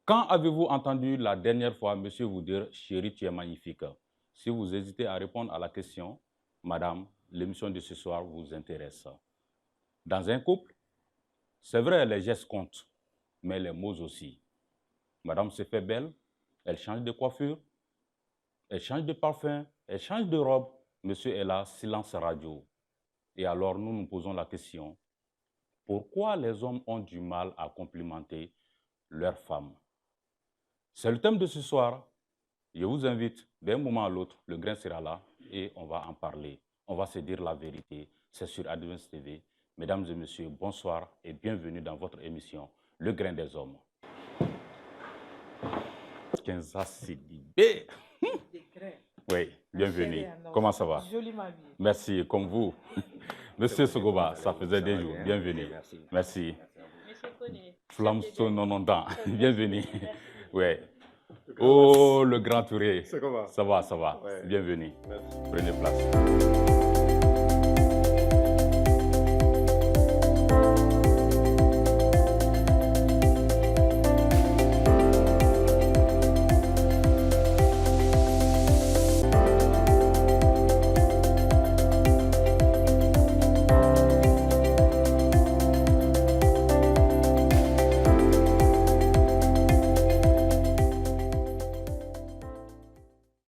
Quand avez-vous entendu la dernière fois monsieur vous dire « Chérie, tu es magnifique » Si vous hésitez à répondre à la question, madame, l'émission de ce soir vous intéresse. Dans un couple, c'est vrai, les gestes comptent, mais les mots aussi. Madame se fait belle, elle change de coiffure, elle change de parfum, elle change de robe. Monsieur est là, silence radio. Et alors nous nous posons la question, pourquoi les hommes ont du mal à complimenter leurs femmes? C'est le thème de ce soir. Je vous invite, d'un moment à l'autre, le grain sera là et on va en parler. On va se dire la vérité. C'est sur Advance TV. Mesdames et messieurs, bonsoir et bienvenue dans votre émission Le Grain des Hommes. Kenza Sidibé. Oui, bienvenue. Comment ça va? Joliment bien. Merci, comme vous. Monsieur Sogoba, ça faisait des jours. Bienvenue. Merci. Monsieur Koné. Flamstone 90 ans. Bienvenue. Oui. Oh, le grand Touré. Ça va, ça va. Ouais. Bienvenue. Merci. Prenez place.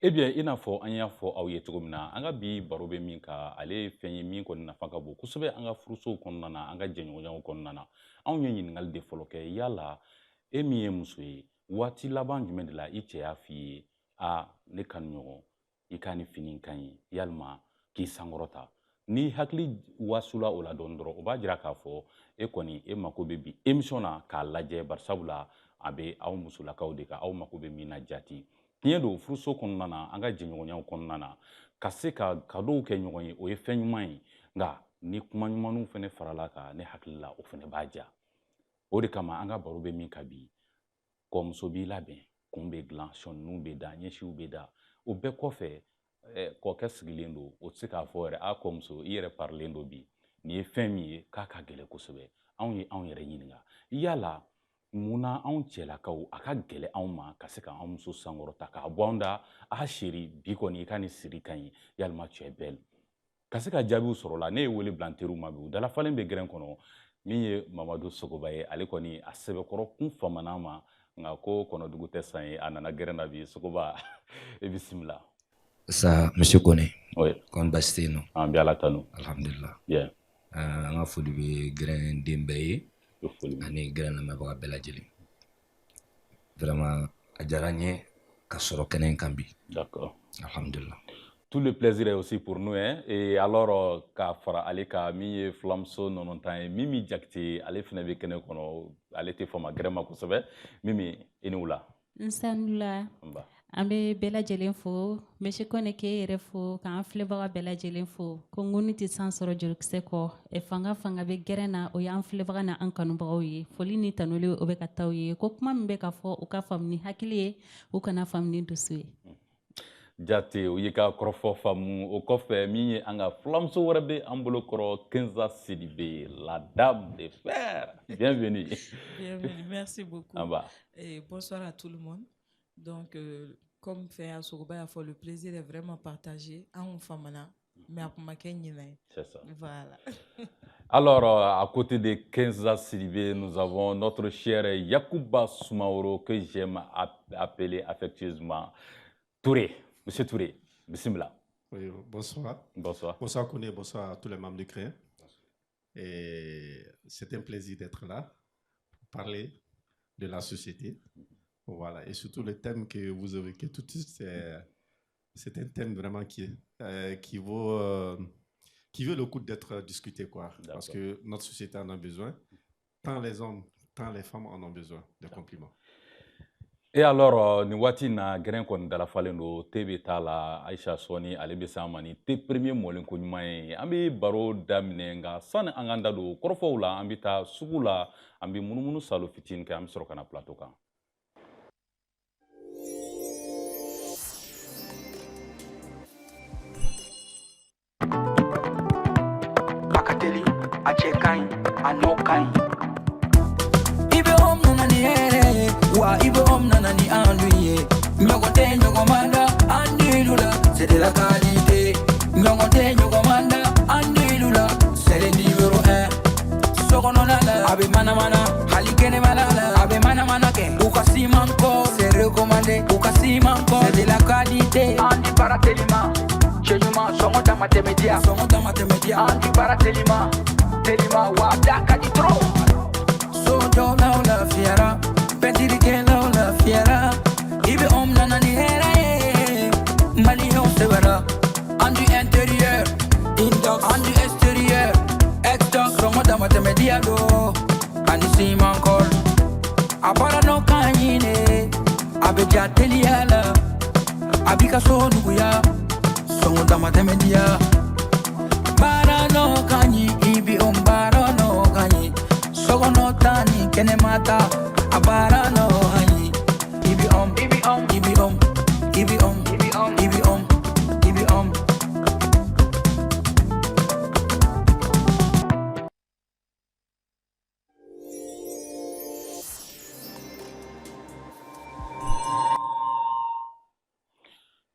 Eh bien, i n'a fɔ an y'a fɔ aw ye cogo min na, an ka bi baro bɛ min kan, ale ye fɛn ye min kɔni nafa ka bon kosɛbɛ an ka furusow kɔnɔna na, an ka jɛɲɔgɔnyaw kɔnɔna na. Anw ye ɲininkali de fɔlɔ kɛ, yala e min ye muso ye, waati laban jumɛn de la i cɛ y'a f'i ye, ne kanuɲɔgɔn, i ka ni fini ka ɲi, yalima k'i sankɔrɔta. Ni hakili wasula o la dɔɔni dɔrɔn, o b'a jira k'a fɔ e kɔni e mako bɛ bi émission na k'a lajɛ barisabula a bɛ aw musolakaw de kan, aw mako bɛ min na jati. Tiɲɛ don furuso kɔnɔna na an ka jɛɲɔgɔnyaw kɔnɔna na ka se ka cadeau kɛ ɲɔgɔn ye o ye fɛn ɲuman ye nka ni kuma ɲumanw fɛnɛ farala kan ne hakili la o fɛnɛ b'a diya o de kama an ka baro bɛ min ka bi kɔmuso b'i labɛn kun bɛ dilan sɔnniw bɛ da ɲɛsiw bɛ da o bɛɛ kɔfɛ kɔkɛ sigilen don o tɛ se k'a fɔ yɛrɛ kɔmuso i yɛrɛ parilen don bi nin ye fɛn min ye k'a ka gɛlɛn kosɛbɛ anw ye anw yɛrɛ ɲininka yala munna anw cɛlakaw a ka gɛlɛ anw ma ka se ka anw muso sankɔrɔta k'a bɔ anw da seri bi kɔni i ka nin siri ka ɲi yalima cɛ bɛɛ ka se ka jaabiw sɔrɔ la ne ye wele bila n teriw ma bi u dalafalen bɛ gɛrɛn kɔnɔ min ye mamadu sogoba ye ale kɔni a sɛbɛkɔrɔ kun famana ma nka ko kɔnɔdugu tɛ san ye a nana gɛrɛn na bi sogoba e bisimila. Ça, monsieur Koné. Oui. Kon basi tɛ yen nɔ. An bɛ ala tanu. Alhamdulillah. Bien. An ka foli bɛ gɛrɛn den bɛɛ ye. Ani gɛrɛn lamɛnbaga bɛɛ lajɛlen. Vraiment a diyara n ye ka sɔrɔ kɛnɛ in kan bi. D'accord. Alhamdulillah. Tout le plaisir est aussi pour nous. Hein? Et alors, k'a fara ale ka min ye Flamso 90 ye Mimi Jakite ale fana bɛ kɛnɛ kɔnɔ ale tɛ fama gɛrɛ ma kosɛbɛ Mimi i ni wula. N sanula an bɛ bɛɛ lajɛlen fo monsieur Koné k'e yɛrɛ fo k'an filɛbaga bɛɛ lajɛlen fo ko ŋuni tɛ san sɔrɔ jurukisɛ kɔ fanga bɛ gɛrɛn na o y'an filɛbaga na an kanubagaw ye foli ni tanuli o bɛ ka taa u ye ko kuma min bɛ ka fɔ u ka faamu ni hakili ye u kana faamu ni dusu ye. Jate u ye ka kɔrɔfɔ faamu o kɔfɛ min ye an ka filamuso wɛrɛ bɛ an bolo kɔrɔ Kenza Sidibe la dame de fer. Bienvenue. Bienvenue, merci beaucoup. Et bonsoir à tout le monde. Donc, comme Féa Sogoba a fait, le plaisir est vraiment partagé en Famana, mais à Kumakenye. C'est ça. Voilà. Alors, à côté de Kenza Sidibé, nous avons notre cher Yacouba Soumaoro, que j'aime appeler affectueusement Touré. Monsieur Touré, bismillah. Oui, bonsoir. Bonsoir. Bonsoir Koné, bonsoir à tous les membres du CREA. Et c'est un plaisir d'être là pour parler de la société. Voilà, et surtout le thème que vous évoquez tout de suite, c'est un thème vraiment qui vaut le coup d'être discuté, quoi. Parce que notre société en a besoin. Tant les hommes, tant les femmes en ont besoin de compliments. Et alors, ni waati na gɛrɛn kɔni dalafalen don te bɛ t'a la Aïcha Sɔni ale bɛ s'an ma ni te premier mɔlen ko ɲuman ye an bɛ baro daminɛ nka sani an k'an da don kɔrɔfɔw la an bɛ taa sugu la an bɛ munumunu salo fitinin kɛ an bɛ sɔrɔ ka na plateau kan. Akateli a cɛ ka ɲi a n'o ka ɲi i bɛ o munna ni hɛrɛ ye wa i bɛ Bukasimanko, c'est recommandé. Bukasimanko, c'est de la qualité. Anti Baratelima, Chejuma, Songo Damatemedia, Songo Damatemedia, Anti Baratelima, Telima, Wadaka di Tro. Sojo la fiera, Petirike la fiera, Ibe Nana ni Hera, Malion Severa, Anti intérieur, Indox, Anti extérieur, Exdox, Songo Damatemedia, Anti Simanko. Abara no kanyine abeja teliala abika so nuguya songo damatemedia bara no kanyi ibi ombara no kanyi sogo no tani kene mata abara no kanyi ibi om ibi om ibi om ibi om ibi om ibi om ibi om.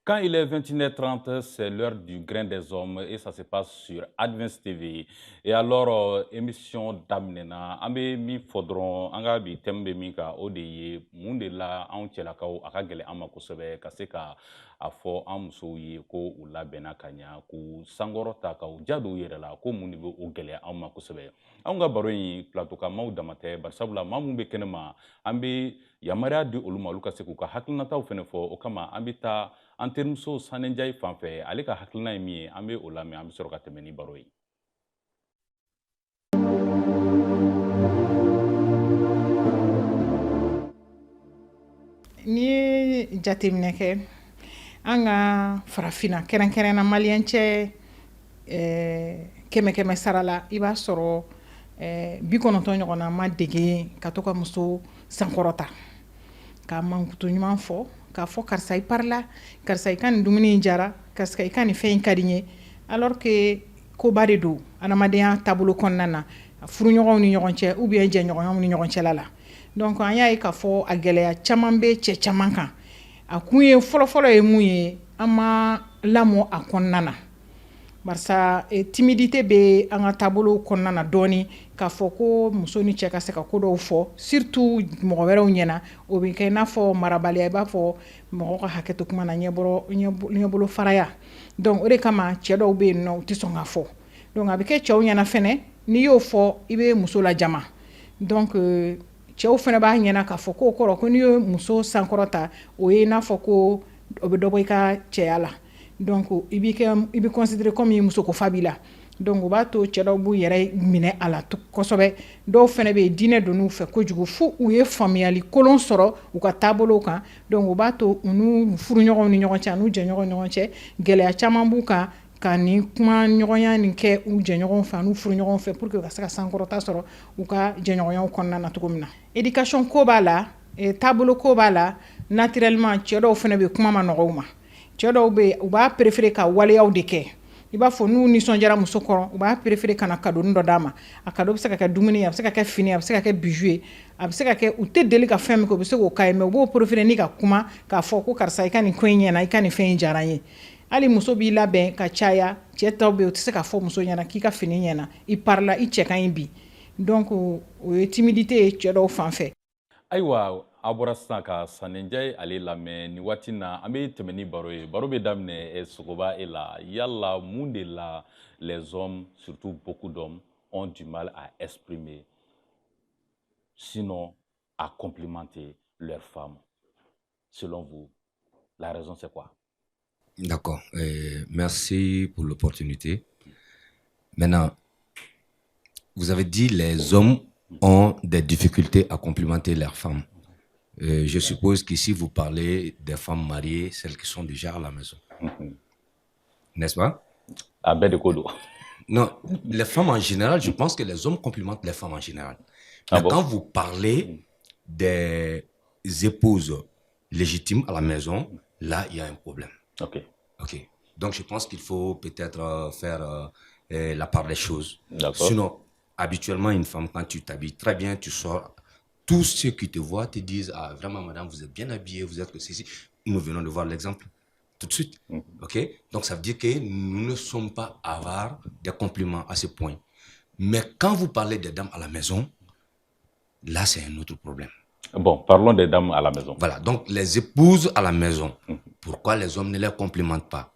Quand il est 21h30, c'est l'heure du grain des hommes et ça se passe sur Advance TV. Et alors, émission d'Amnena, ambe mi fodron, anga bi tembe mi ka odeye, munde la an chelakao akagele ama kosebe kaseka afo amso ye ko ula bena kanya ku sangorota ka jado yere la ko munde be ogele ama kosebe. Anga baroyi plateau ka maw damate barsabla mamu be kenema ambe yamara di oluma luka seku ka haklinata fene fo okama ambita en termes de Sanenjay fanfare, ale ka hakilina ye min ye an bɛ o lamɛn an bɛ sɔrɔ ka tɛmɛ ni baro ye. N'i ye jateminɛ kɛ an ka farafina kɛrɛnkɛrɛnna maliyɛn cɛ kɛmɛ sara la i b'a sɔrɔ 90 ɲɔgɔnna ma dege ka to ka muso sankɔrɔta ka mankutu ɲuman fɔ k'a fɔ karisa i parla karisa i ka nin dumuni jara karisa i ka nin fɛn ka di n ye alors que koba de don adamadenya taabolo kɔnɔna na furuɲɔgɔnw ni ɲɔgɔn cɛ ou bien jɛɲɔgɔnw ni ɲɔgɔn cɛla la donc an y'a ye k'a fɔ a gɛlɛya caman bɛ cɛ caman kan a kun ye fɔlɔfɔlɔ ye mun ye an ma lamɔ a kɔnɔna na barisa timidité bɛ an ka taabolo kɔnɔna na dɔɔni k'a fɔ ko muso ni cɛ ka se ka ko dɔw fɔ surtout mɔgɔ wɛrɛw ɲɛna o bɛ kɛ i n'a fɔ marabaliya i b'a fɔ mɔgɔ ka hakɛ to kuma na ɲɛbolo faraya donc o de kama cɛ dɔw bɛ yen nɔ u tɛ sɔn k'a fɔ donc a bɛ kɛ cɛw ɲɛna fɛnɛ n'i y'o fɔ i bɛ muso lajama donc cɛw fɛnɛ b'a ɲɛna k'a fɔ k'o kɔrɔ ko n'i ye muso sankɔrɔta o ye i n'a fɔ ko o bɛ dɔ bɔ i ka cɛya la donc i bɛ considérer comme i muso ko fa b'i la donc o b'a to cɛ dɔw b'u yɛrɛ minɛ a la kosɛbɛ dɔw fɛnɛ bɛ yen diinɛ donn'u fɛ kojugu fo u ye faamuyali kolon sɔrɔ u ka taabolow kan donc o b'a to u n'u furuɲɔgɔnw ni ɲɔgɔn cɛ a n'u jɛɲɔgɔnw ni ɲɔgɔn cɛ gɛlɛya caman b'u kan ka ni kuma ɲɔgɔnya nin kɛ u jɛɲɔgɔnw fɛ n'u furuɲɔgɔnw fɛ pour que u ka se ka sankɔrɔta sɔrɔ u ka jɛɲɔgɔnyaw kɔnɔna na cogo min na éducation ko b'a la taabolo ko b'a la naturellement cɛ dɔw fɛnɛ bɛ kuma ma nɔgɔ u ma cɛ dɔw bɛ u b'a préférer ka waleyaw de kɛ i b'a fɔ n'u nisɔndiyara muso kɔrɔ u b'a préférer ka na cadeau dɔ d'a ma a cadeau bɛ se ka kɛ dumuni ye a bɛ se ka kɛ fini a bɛ se ka kɛ bijou ye a bɛ se ka kɛ u tɛ deli ka fɛn min kɛ u bɛ se k'o k'a ye mais u b'o préférer ni ka kuma k'a fɔ ko karisa i ka nin ko in ɲɛna i ka nin fɛn in diyara n ye hali muso b'i labɛn ka caya cɛ tɔw bɛ yen u tɛ se ka fɔ muso ɲɛna k'i ka fini ɲɛna i parla i cɛ ka ɲi bi donc o ye timidité ye cɛ dɔw fan fɛ. Ayiwa a bɔra sisan ka Sanenjay ale lamɛn nin waati na an bɛ tɛmɛ ni baro ye baro bɛ daminɛ Sogoba e la yala mun de la les hommes surtout beaucoup d'hommes ont du mal à exprimer sinon à complimenter leurs femmes selon vous la raison c'est quoi? D'accord, merci pour l'opportunité. Maintenant, vous avez dit les hommes ont des difficultés à complimenter leurs femmes. Je suppose qu'ici, vous parlez des femmes mariées, celles qui sont déjà à la maison. N'est-ce pas? À de Kodo. Non, les femmes en général, je pense que les hommes complimentent les femmes en général. Ah Mais bon? quand vous parlez des épouses légitimes à la maison, là, il y a un problème. Ok. Ok. Donc, je pense qu'il faut peut-être faire la part des choses. D'accord. Sinon, habituellement, une femme, quand tu t'habilles très bien, tu sors, tous ceux qui te voient te disent « Ah, vraiment, madame, vous êtes bien habillée, vous êtes que ceci. » Nous venons de voir l'exemple tout de suite. Ok? Donc, ça veut dire que nous ne sommes pas avares des compliments à ce point. Mais quand vous parlez des dames à la maison, là, c'est un autre problème. Bon, parlons des dames à la maison. Voilà, donc les épouses à la maison. Pourquoi les hommes ne les complimentent pas?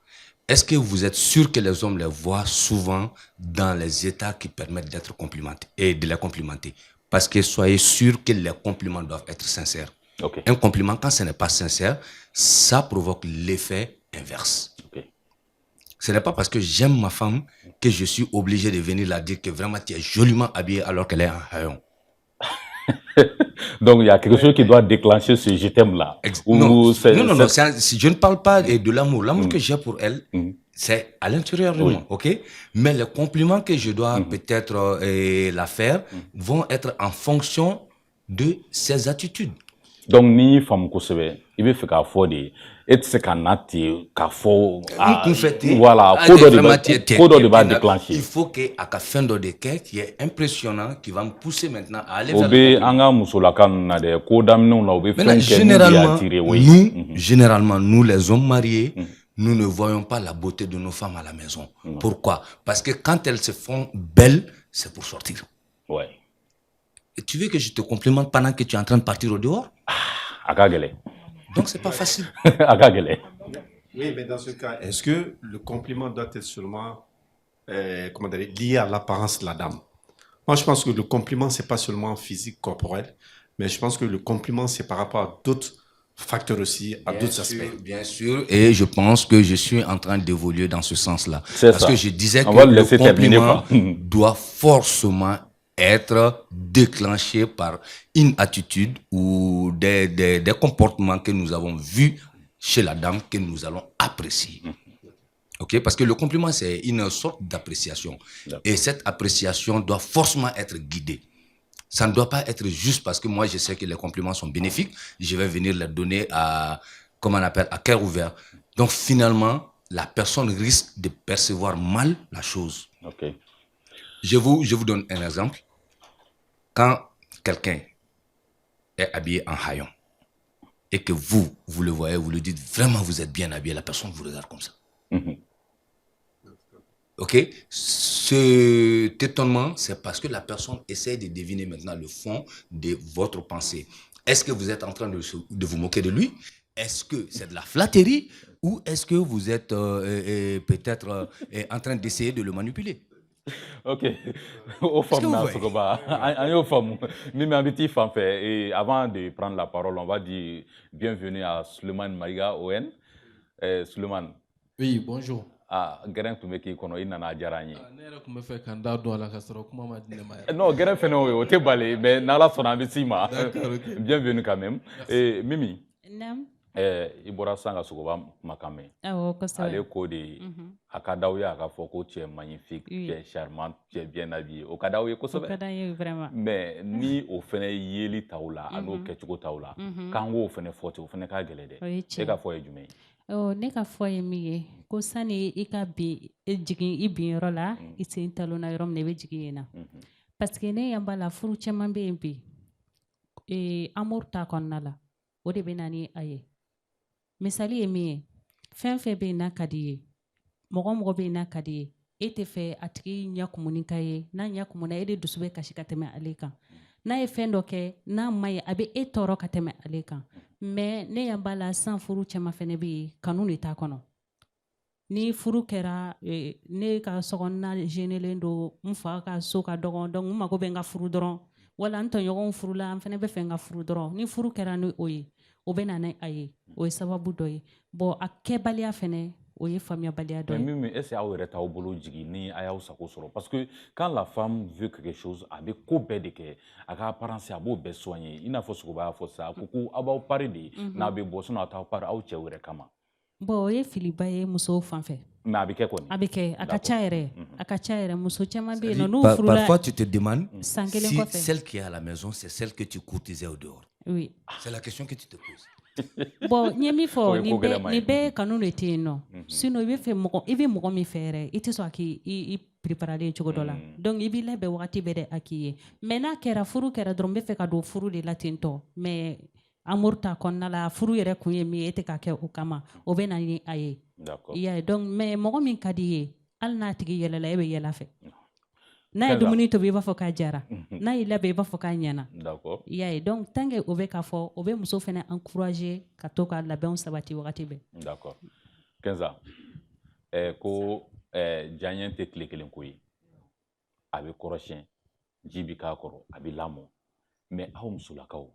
Est-ce que vous êtes sûr que les hommes les voient souvent dans les états qui permettent d'être complimentés et de les complimenter? Parce que soyez sûr que les compliments doivent être sincères. Okay. Un compliment, quand ce n'est pas sincère, ça provoque l'effet inverse. Okay. Ce n'est pas parce que j'aime ma femme que je suis obligé de venir la dire que vraiment tu es joliment habillée alors qu'elle est en haillon. Donc il y a quelque chose qui doit déclencher ce je t'aime là. Non, je ne parle pas de l'amour. L'amour que j'ai pour elle, c'est à l'intérieur de moi, ok? Mais les compliments que je dois peut-être la faire vont être en fonction de ses attitudes. Donc ni femme kosebe, il veut faire k'a de et c'est qu'un nati k'a fo voilà, de va déclencher. Il faut que à la fin de quai qui est impressionnant, qui va me pousser maintenant à aller vers le généralement nous les hommes mariés, nous ne voyons pas la beauté de nos femmes à la maison. Pourquoi? Parce que quand elles se font belles, c'est pour sortir. Ouais. Et tu veux que je te complimente pendant que tu es en train de partir au dehors? Donc c'est pas facile. Oui, mais dans ce cas, est-ce que le compliment doit être seulement lié à l'apparence de la dame? Moi, je pense que le compliment, c'est pas seulement physique, corporel, mais je pense que le compliment, c'est par rapport à d'autres facteurs aussi, à d'autres aspects. Bien sûr, et je pense que je suis en train d'évoluer dans ce sens-là. Parce que je disais que le compliment doit forcément être déclenché par une attitude ou des comportements que nous avons vus chez la dame que nous allons apprécier. Okay? Parce que le compliment, c'est une sorte d'appréciation. Et cette appréciation doit forcément être guidée. Ça ne doit pas être juste parce que moi, je sais que les compliments sont bénéfiques. Je vais venir les donner à, comment on appelle, à cœur ouvert. Donc finalement, la personne risque de percevoir mal la chose. Okay. Je vous donne un exemple. Quand quelqu'un est habillé en haillon et que vous le voyez, vous le dites vraiment vous êtes bien habillé, la personne vous regarde comme ça. Ok? Cet étonnement, c'est parce que la personne essaie de deviner maintenant le fond de votre pensée. Est-ce que vous êtes en train de vous moquer de lui? Est-ce que c'est de la flatterie ou est-ce que vous êtes peut-être en train d'essayer de le manipuler? Ok, aux femmes, et avant de prendre la parole, on va dire bienvenue à Suleiman Maïga ON. Suleiman. Oui, bonjour. Ah, Geren Tumeki kono ina na jarani. Nera kuma fe kanda do ala kasoro kuma ma dine ma. Non, Geren fait no o te balé, mais nala sona bisima. D'accord, ok. Bienvenue quand même. Et Mimi. Nam. Ibora sanga sugoba makame. Ah, kosa. Ale ko de akadaouya aka foko tu es magnifique, tu es charmante, tu es bien habillée. Okadaouye kosobe. Okadaouye vraiment. Mais ni o fene yeli taoula, ano kechugo taoula. Kango o fene forte, o fene ka gelede. E ka foye jume. Oh, ne ka foye mi ko sani i ka bi jigin i bin yɔrɔ la i sen talona yɔrɔ min na i bɛ jigin yen na parce que ne yan b'a la furu caman bɛ yen bi amour t'a kɔnɔna la o de bɛ na ni a ye misali ye min ye fɛn fɛn bɛ yen n'a ka di ye mɔgɔ mɔgɔ bɛ yen n'a ka di ye e tɛ fɛ a tigi ɲɛ kumuni ka ye n'a ɲɛ kumuna e de dusu bɛ kasi ka tɛmɛ ale kan n'a ye fɛn dɔ kɛ n'a ma ye a bɛ e tɔɔrɔ ka tɛmɛ ale kan mais ne yan b'a la san furu caman fɛnɛ bɛ yen kanu de t'a kɔnɔ ni furu kɛra ne ka sokɔnɔna gênelen don n fa ka so ka dɔgɔn donc n mago bɛ n ka furu dɔrɔn wala n tɔɲɔgɔnw furu la n fɛnɛ bɛ fɛ n ka furu dɔrɔn ni furu kɛra ni o ye o bɛ na ni a ye o ye sababu dɔ ye bon a kɛbaliya fɛnɛ o ye faamuyabaliya dɔ ye. Mais Mimi, est-ce aw yɛrɛ t'aw bolo jigin ni a y'aw sago sɔrɔ parce que quand la femme veut quelque chose a bɛ ko bɛɛ de kɛ a ka apparence a b'o bɛɛ soigner i n'a fɔ Sogoba y'a fɔ sisan a ko ko aw b'aw pari de n'a bɛ bɔ sinon a t'aw pari aw cɛw yɛrɛ kama. Bon o ye filiba ye musow fan fɛ. Mais a bɛ kɛ kɔni. A bɛ kɛ a ka ca yɛrɛ a ka ca yɛrɛ muso caman bɛ yen nɔ n'u furula parfois tu te demandes san kelen kɔfɛ si celle qui est à la maison c'est celle que tu courtisais au dehors. Oui. C'est la question que tu te poses. Bon n ye min fɔ nin bɛɛ kanu de tɛ yen nɔ sinon i bɛ mɔgɔ min fɛ yɛrɛ i tɛ sɔn a k'i préparalen cogo dɔ la donc i b'i labɛn wagati bɛɛ de a k'i ye mais n'a kɛra furu kɛra dɔrɔn n bɛ fɛ ka don furu de la ten tɔ mais amour ta kɔnɔna la furu yɛrɛ kun ye min ye e tɛ ka kɛ o kama o bɛ na ni a ye i y'a ye donc mais mɔgɔ min ka di i ye hali n'a tigi yɛlɛla e bɛ yɛlɛ fɛ n'a ye dumuni tobi i b'a fɔ k'a jara n'a y'i labɛn i b'a fɔ k'a ɲɛna d'accord i y'a ye donc tant que o bɛ k'a fɔ o bɛ muso fɛnɛ encourager ka to ka labɛnw sabati wagati bɛɛ d'accord Kenza ko diyaɲɛ tɛ tile kelen ko ye a bɛ kɔrɔsiyɛn ji bi k'a kɔrɔ a bɛ lamɔ mais aw musolakaw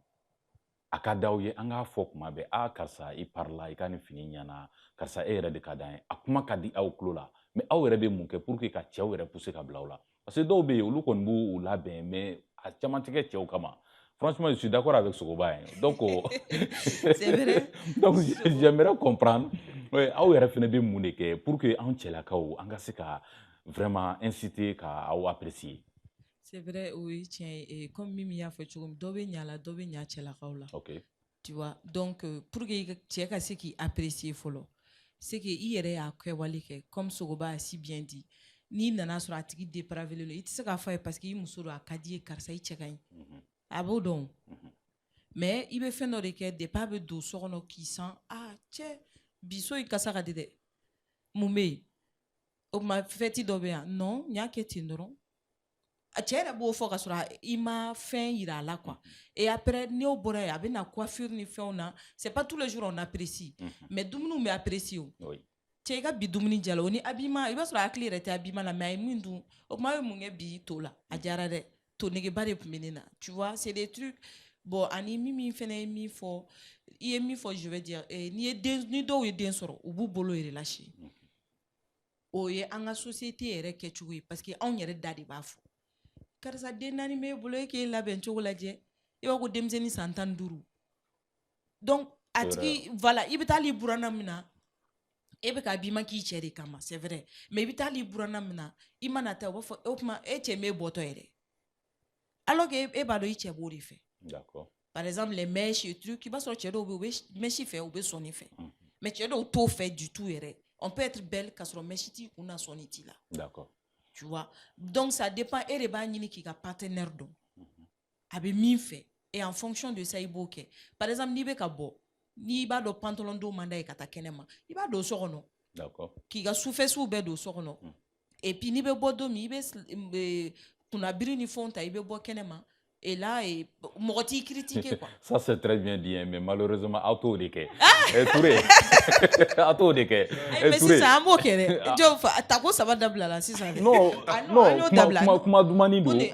a ka d'aw ye an k'a fɔ kuma bɛɛ karisa i parila i ka nin fini ɲɛna karisa e yɛrɛ de ka d'an ye a kuma ka di aw tulo la mais aw yɛrɛ bɛ mun kɛ pour que ka cɛw yɛrɛ pousser ka bila aw la parce que dɔw bɛ yen olu kɔni b'u labɛn mais a caman tɛ kɛ cɛw kama franchement je suis d'accord avec Sogoba donc c'est vrai donc j'aimerais comprendre aw yɛrɛ fɛnɛ bɛ mun de kɛ pour que an cɛlakaw an ka se ka vraiment inciter ka aw apprécier. C'est vrai, oui, tiens, et comme Mimi a fait, dɔ bɛ ɲa la, dɔ bɛ ɲa cɛlakaw la. Ok. Tu vois, donc pour que cɛ ka se k'i apprécier fɔlɔ, c'est que i yɛrɛ y'a kɛwale kɛ, comme Sogoba a si bien dit. N'i nana sɔrɔ a tigi dépravé don, i tɛ se k'a fɔ a ye parce que i muso don a ka di ye karisa i cɛ ka ɲi. A b'o dɔn. Mais i bɛ fɛn dɔ de kɛ depuis a bɛ don so kɔnɔ k'i san, cɛ bi so in kasa ka di dɛ. Mun bɛ yen? O tuma fête dɔ bɛ yan? Non, n y'a kɛ ten dɔrɔn. A cɛ yɛrɛ b'o fɔ ka sɔrɔ i ma fɛn yira a la quoi. Et après n'o bɔra yen a bɛ na coiffure ni fɛnw na, c'est pas tous les jours on apprécie. Mais dumuni bɛ apprécier o. Cɛ i ka bi dumuni jala o ni habillement i b'a sɔrɔ a hakili yɛrɛ tɛ habillement la mais a ye min dun o tuma a bɛ mun kɛ bi to la a diyara dɛ to negeba de tun bɛ ne na tu vois c'est des trucs bon ani min fɛnɛ ye min fɔ i ye min fɔ je vais dire ni dɔw ye den sɔrɔ u b'u bolo yɛrɛ lasi o ye an ka société yɛrɛ kɛcogo ye parce que anw yɛrɛ da de b'a fɔ karisa den naani b'e bolo e k'e labɛn cogo lajɛ i b'a ko denmisɛnnin san 15 donc a tigi voilà i bɛ taa li buranna min na e bɛ ka bima k'i cɛ de kama c'est vrai mais i bɛ taa li buranna min na i mana taa o b'a fɔ o tuma e cɛ m'e bɔtɔ yɛrɛ alors que e b'a dɔn i cɛ b'o de fɛ d'accord par exemple les mèches et trucs i b'a sɔrɔ cɛ dɔw bɛ yen u bɛ mèche fɛ u bɛ sɔnni fɛ mais cɛ dɔw t'o fɛ du tout yɛrɛ on peut être belle k'a sɔrɔ mèche t'i kun na sɔnni t'i la d'accord tu vois donc ça dépend e de b'a ɲini k'i ka partenaire dɔn a bɛ min fɛ et en fonction de ça i b'o kɛ par exemple n'i bɛ ka bɔ n'i b'a dɔn pantalon don man d'a ye ka taa kɛnɛma i b'a don so kɔnɔ k'i ka sufɛsiw bɛɛ don so kɔnɔ et puis n'i bɛ bɔ don min i bɛ kunnabiri ni fɛnw ta i bɛ bɔ kɛnɛma et là mɔgɔ t'i critiquer quoi. Ça c'est très bien dit mais malheureusement aw t'o de kɛ Touré aw t'o de kɛ mais sisan an b'o kɛ dɛ jɔ tako saba dabila la sisan non kuma dumani don mais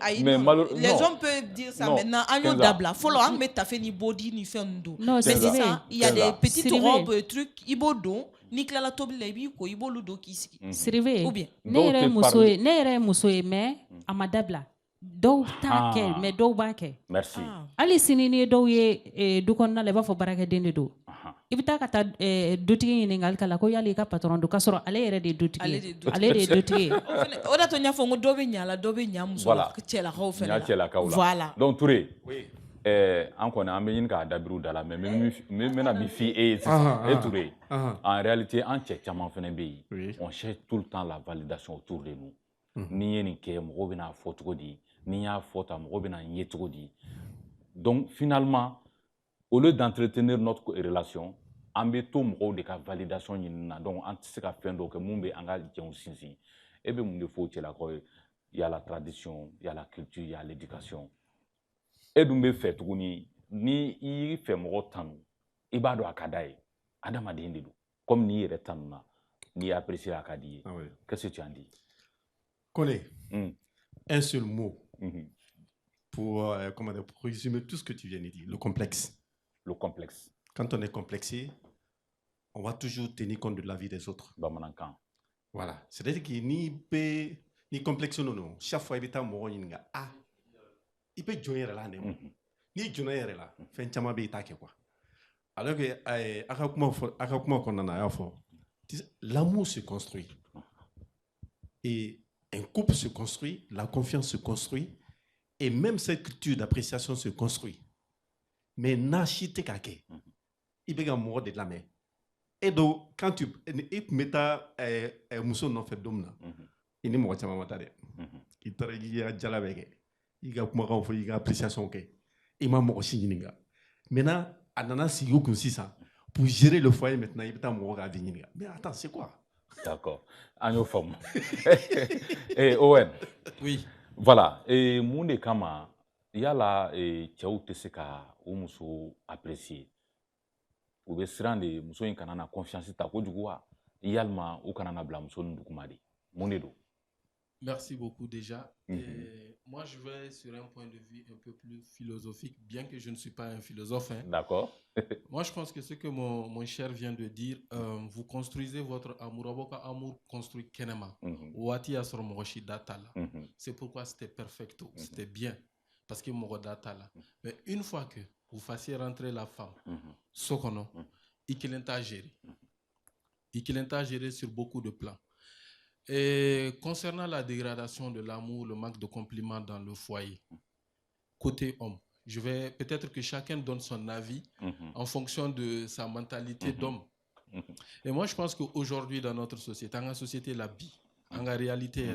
les hommes peuvent dire ça maintenant an y'o dabila fɔlɔ an tun bɛ tafe ni body ni fɛn don mais sisan il y a des petites robes trucs i b'o don n'i tilala tobili la i b'i ko i b'olu don k'i sigi Siribe ou bien ne yɛrɛ ye muso ye mais a ma dabila dɔw t'a kɛ mais dɔw b'a kɛ merci hali sini ni dɔw ye du kɔnɔna la i b'a fɔ baarakɛden de don i bɛ taa ka taa dutigi ɲininkali k'a la ko yali i ka patron don k'a sɔrɔ ale yɛrɛ de ye dutigi ye ale de ye dutigi ye o de to n y'a fɔ n ko dɔ bɛ ɲa la dɔ bɛ ɲa muso cɛlakaw fɛnɛ la cɛlakaw la voilà donc Touré an kɔni an bɛ ɲini k'a dabiriw da la mais n bɛna min f'i ye sisan e Touré en réalité an cɛ caman fɛnɛ bɛ yen on cherche tout le temps la validation autour de nous ni ye nin kɛ mɔgɔw bɛna fɔ cogo di ni y'a fɔ ta mɔgɔw bɛna n ye cogo di donc finalement au lieu d'entretenir notre relation an bɛ to mɔgɔw de ka validation ɲini na donc an tɛ se ka fɛn dɔw kɛ mun bɛ an ka jɛnw sinsin e bɛ mun de fɔ cɛlakaw ye il y a la tradition il y a la culture il y a l'éducation e dun bɛ fɛ tuguni ni i y'i fɛ mɔgɔ tanu i b'a dɔn a ka d'a ye adamaden de don comme n'i yɛrɛ tanuna n'i apprécié a ka di ye qu'est-ce que tu en dis? Kone, un seul mot pour résumer tout ce que tu viens de dire, le complexe. Le complexe. Quand on est complexé, on va toujours tenir compte de la vie des autres. Voilà. C'est-à-dire que ni complexe non, chaque fois il y a un mot il peut jouer là ni jouer là, fin chama be ita quoi. Alors que l'amour se construit. Et un couple se construit, la confiance se construit, et même cette culture d'appréciation se construit. Mais n'achète qu'à qui? Il peut y avoir de la main. Et donc, quand tu mets ta mousson non fait d'homme, il n'est pas de la il y a déjà la veille. Il y a une appréciation. Il m'a aussi dit. Maintenant, ananas si vous comme ça pour gérer le foyer maintenant, il peut avoir à venir. Mais attends, c'est quoi? D'accord. En nos formes. Et Owen. Oui. Voilà. Mun de kama yala cɛw tɛ se ka o muso apprécier u bɛ siran de muso in kana na confiance ta kojugu wa yalima u kana na bila muso nin duguma de mun de don? Merci beaucoup déjà. Moi, je vais sur un point de vue un peu plus philosophique, bien que je ne suis pas un philosophe. Hein. D'accord. Moi, je pense que ce que mon cher vient de dire, vous construisez votre amour. Aboka amour construit kenema. Wati asoro mogoshi datala. C'est pourquoi c'était perfecto, c'était bien, parce que mogo datala. Mais une fois que vous fassiez rentrer la femme, sokono, ikilenta gérer. Ikilenta gérer sur beaucoup de plans. Et concernant la dégradation de l'amour, le manque de compliments dans le foyer, côté homme, peut-être que chacun donne son avis en fonction de sa mentalité d'homme. Et moi, je pense qu'aujourd'hui, dans notre société, dans la société, la vie, en réalité,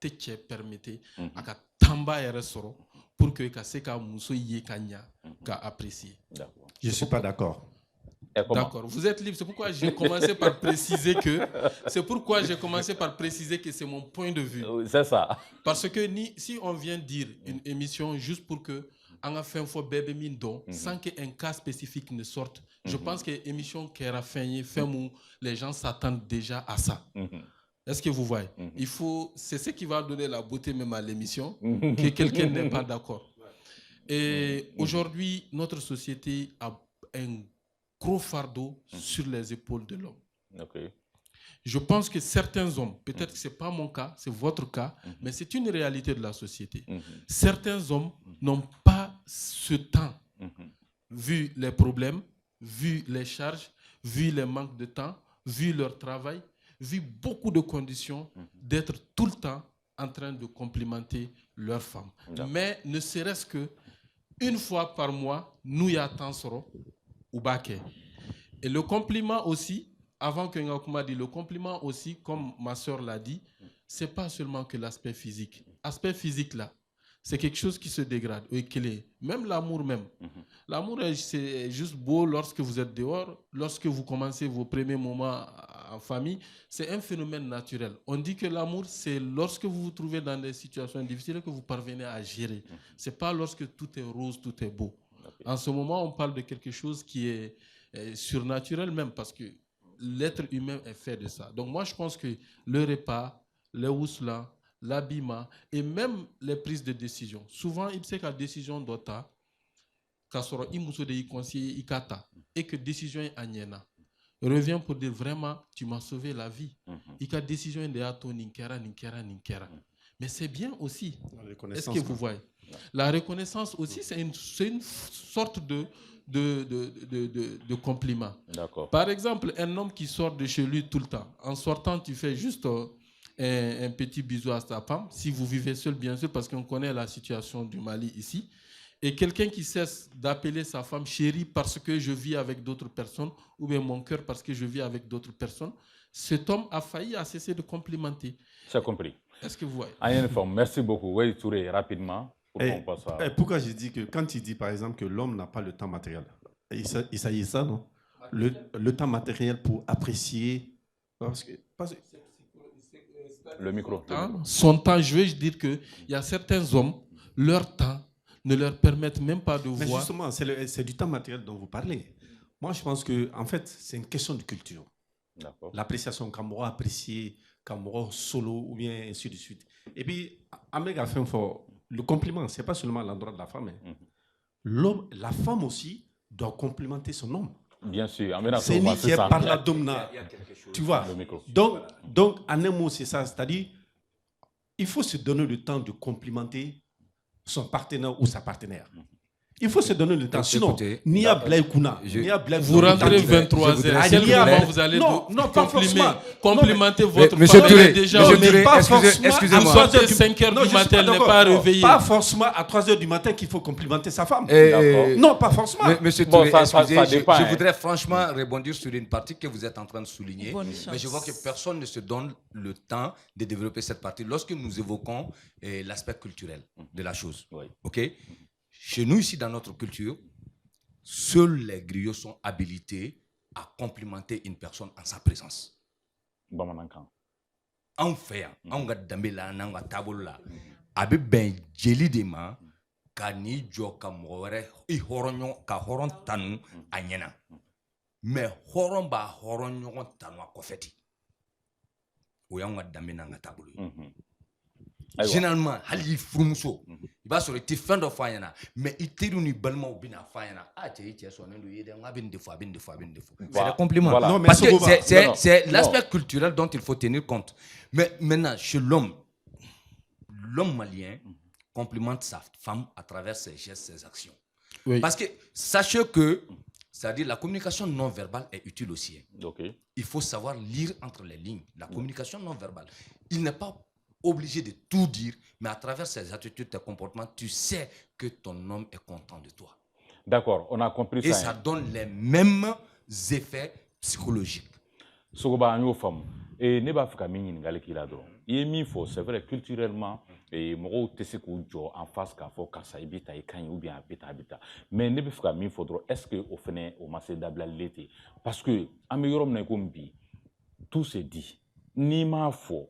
te permettait à tamba et ressort pour que ka muso yekanya ka apprécier. Je ne suis pas d'accord. D'accord, vous êtes libre. C'est pourquoi j'ai commencé par préciser que c'est mon point de vue. C'est ça. Parce que si on vient dire une émission juste pour que on a fait un faux bébé mindo sans qu'un cas spécifique ne sorte, je pense que l'émission qui a fait où les gens s'attendent déjà à ça. Est-ce que vous voyez? C'est ce qui va donner la beauté même à l'émission, que quelqu'un n'est pas d'accord. Et aujourd'hui, notre société a un gros fardeau sur les épaules de l'homme. Okay. Je pense que certains hommes, peut-être que ce n'est pas mon cas, c'est votre cas, mais c'est une réalité de la société. Certains hommes n'ont pas ce temps, vu les problèmes, vu les charges, vu les manques de temps, vu leur travail, vu beaucoup de conditions, d'être tout le temps en train de complimenter leur femme. Mais ne serait-ce que une fois par mois, nous y attendons. Et le compliment aussi, avant que Ngakuma dise, le compliment aussi, comme ma soeur l'a dit, ce n'est pas seulement que l'aspect physique. L'aspect physique, là, c'est quelque chose qui se dégrade. Même l'amour même. L'amour, c'est juste beau lorsque vous êtes dehors, lorsque vous commencez vos premiers moments en famille. C'est un phénomène naturel. On dit que l'amour, c'est lorsque vous vous trouvez dans des situations difficiles que vous parvenez à gérer. Ce n'est pas lorsque tout est rose, tout est beau. En ce moment, on parle de quelque chose qui est surnaturel même, parce que l'être humain est fait de ça. Donc moi, je pense que le repas, le ousla, l'habillement et même les prises de décision. Souvent, il sait que la décision d'Ota, et que décision est agnena. Revient pour dire vraiment, tu m'as sauvé la vie. Et que décision est de ninkera. Mais c'est bien aussi. Est-ce que vous voyez? La reconnaissance aussi, c'est une sorte de compliment. Par exemple, un homme qui sort de chez lui tout le temps, en sortant, tu fais juste un petit bisou à sa femme, si vous vivez seul, bien sûr, parce qu'on connaît la situation du Mali ici. Et quelqu'un qui cesse d'appeler sa femme chérie parce que je vis avec d'autres personnes, ou bien mon cœur parce que je vis avec d'autres personnes, cet homme a failli à cesser de complimenter. J'ai compris. Est-ce que vous voyez? Merci beaucoup. Oui, Touré, rapidement. Pourquoi je dis que quand il dit par exemple que l'homme n'a pas le temps matériel, il s'agit de ça, non? Le temps matériel pour apprécier. Le micro. Son temps, je veux dire qu'il y a certains hommes, leur temps ne leur permettent même pas de voir. Mais justement, c'est du temps matériel dont vous parlez. Moi, je pense que en fait, c'est une question de culture. L'appréciation, quand on apprécier, quand on solo, ou bien ainsi de suite. Et puis, le compliment, ce n'est pas seulement à l'endroit de la femme. L'homme, la femme aussi doit complimenter son homme. Bien sûr. C'est lui qui est par la domna. Tu vois. Donc, en un mot, c'est ça. C'est-à-dire, il faut se donner le temps de complimenter son partenaire ou sa partenaire. Il faut se donner le temps. Sinon, ni à Blaïkouna, ni à Blaïkouna. Vous rentrez 23h. Quel moment vous allez complimenter votre Monsieur femme? Touré, Déjà, excusez-moi. À 5h du matin, elle n'est pas réveillée. Pas forcément à 3h du matin qu'il faut complimenter sa femme. Non, pas forcément. Monsieur Touré, je voudrais franchement rebondir sur une partie que vous êtes en train de souligner. Mais je vois que personne ne se donne le temps de développer cette partie lorsque nous évoquons l'aspect culturel de la chose. OK? Chez nous, ici, dans notre culture, seuls les griots sont habilités à complimenter une personne en sa présence. En fait, on a a bɛ bɛn jeli de ma ka n'i jɔ ka mɔgɔ wɛrɛ i hɔrɔn ka hɔrɔn tanu a ɲɛna mais hɔrɔn b'a hɔrɔn ɲɔgɔn tanu a kɔfɛ ten o y'anw ka danbe n'an ka taabolo ye généralement hali i furumuso i b'a sɔrɔ i tɛ fɛn dɔ fɔ a ɲɛna mais i teriw ni balimaw bɛna fɔ a ɲɛna cɛ i cɛ sɔnnen don i ye dɛ n k'a bɛ nin de fɔ a bɛ nin de fɔ a bɛ nin de fɔ c'est des compliments voilà. parce que c'est l'aspect culturel dont il faut tenir compte mais maintenant chez l'homme malien complimente sa femme à travers ses gestes, ses actions. Oui. Parce que sachez que, c'est-à-dire la communication non verbale est utile aussi. Okay. Il faut savoir lire entre les lignes. La communication non verbale. Il n'est pas obligé de tout dire, mais à travers ses attitudes, tes comportements, tu sais que ton homme est content de toi. D'accord, on a compris ça. Et ça donne les mêmes effets psychologiques. Sogoba anyo fam et ne b'a fait ka min ɲininkali k'i la dɔrɔn i ye min fɔ c'est vrai culturellement mɔgɔw tɛ se k'u jɔ en face k'a fɔ karisa i bɛ ta i ka ɲi ou bien a bɛ ta mais ne bɛ fɛ ka min fɔ dɔrɔn est-ce que o fɛnɛ o ma se dabilali ten parce que an bɛ yɔrɔ min na i komi bi tout se dit n'i m'a fɔ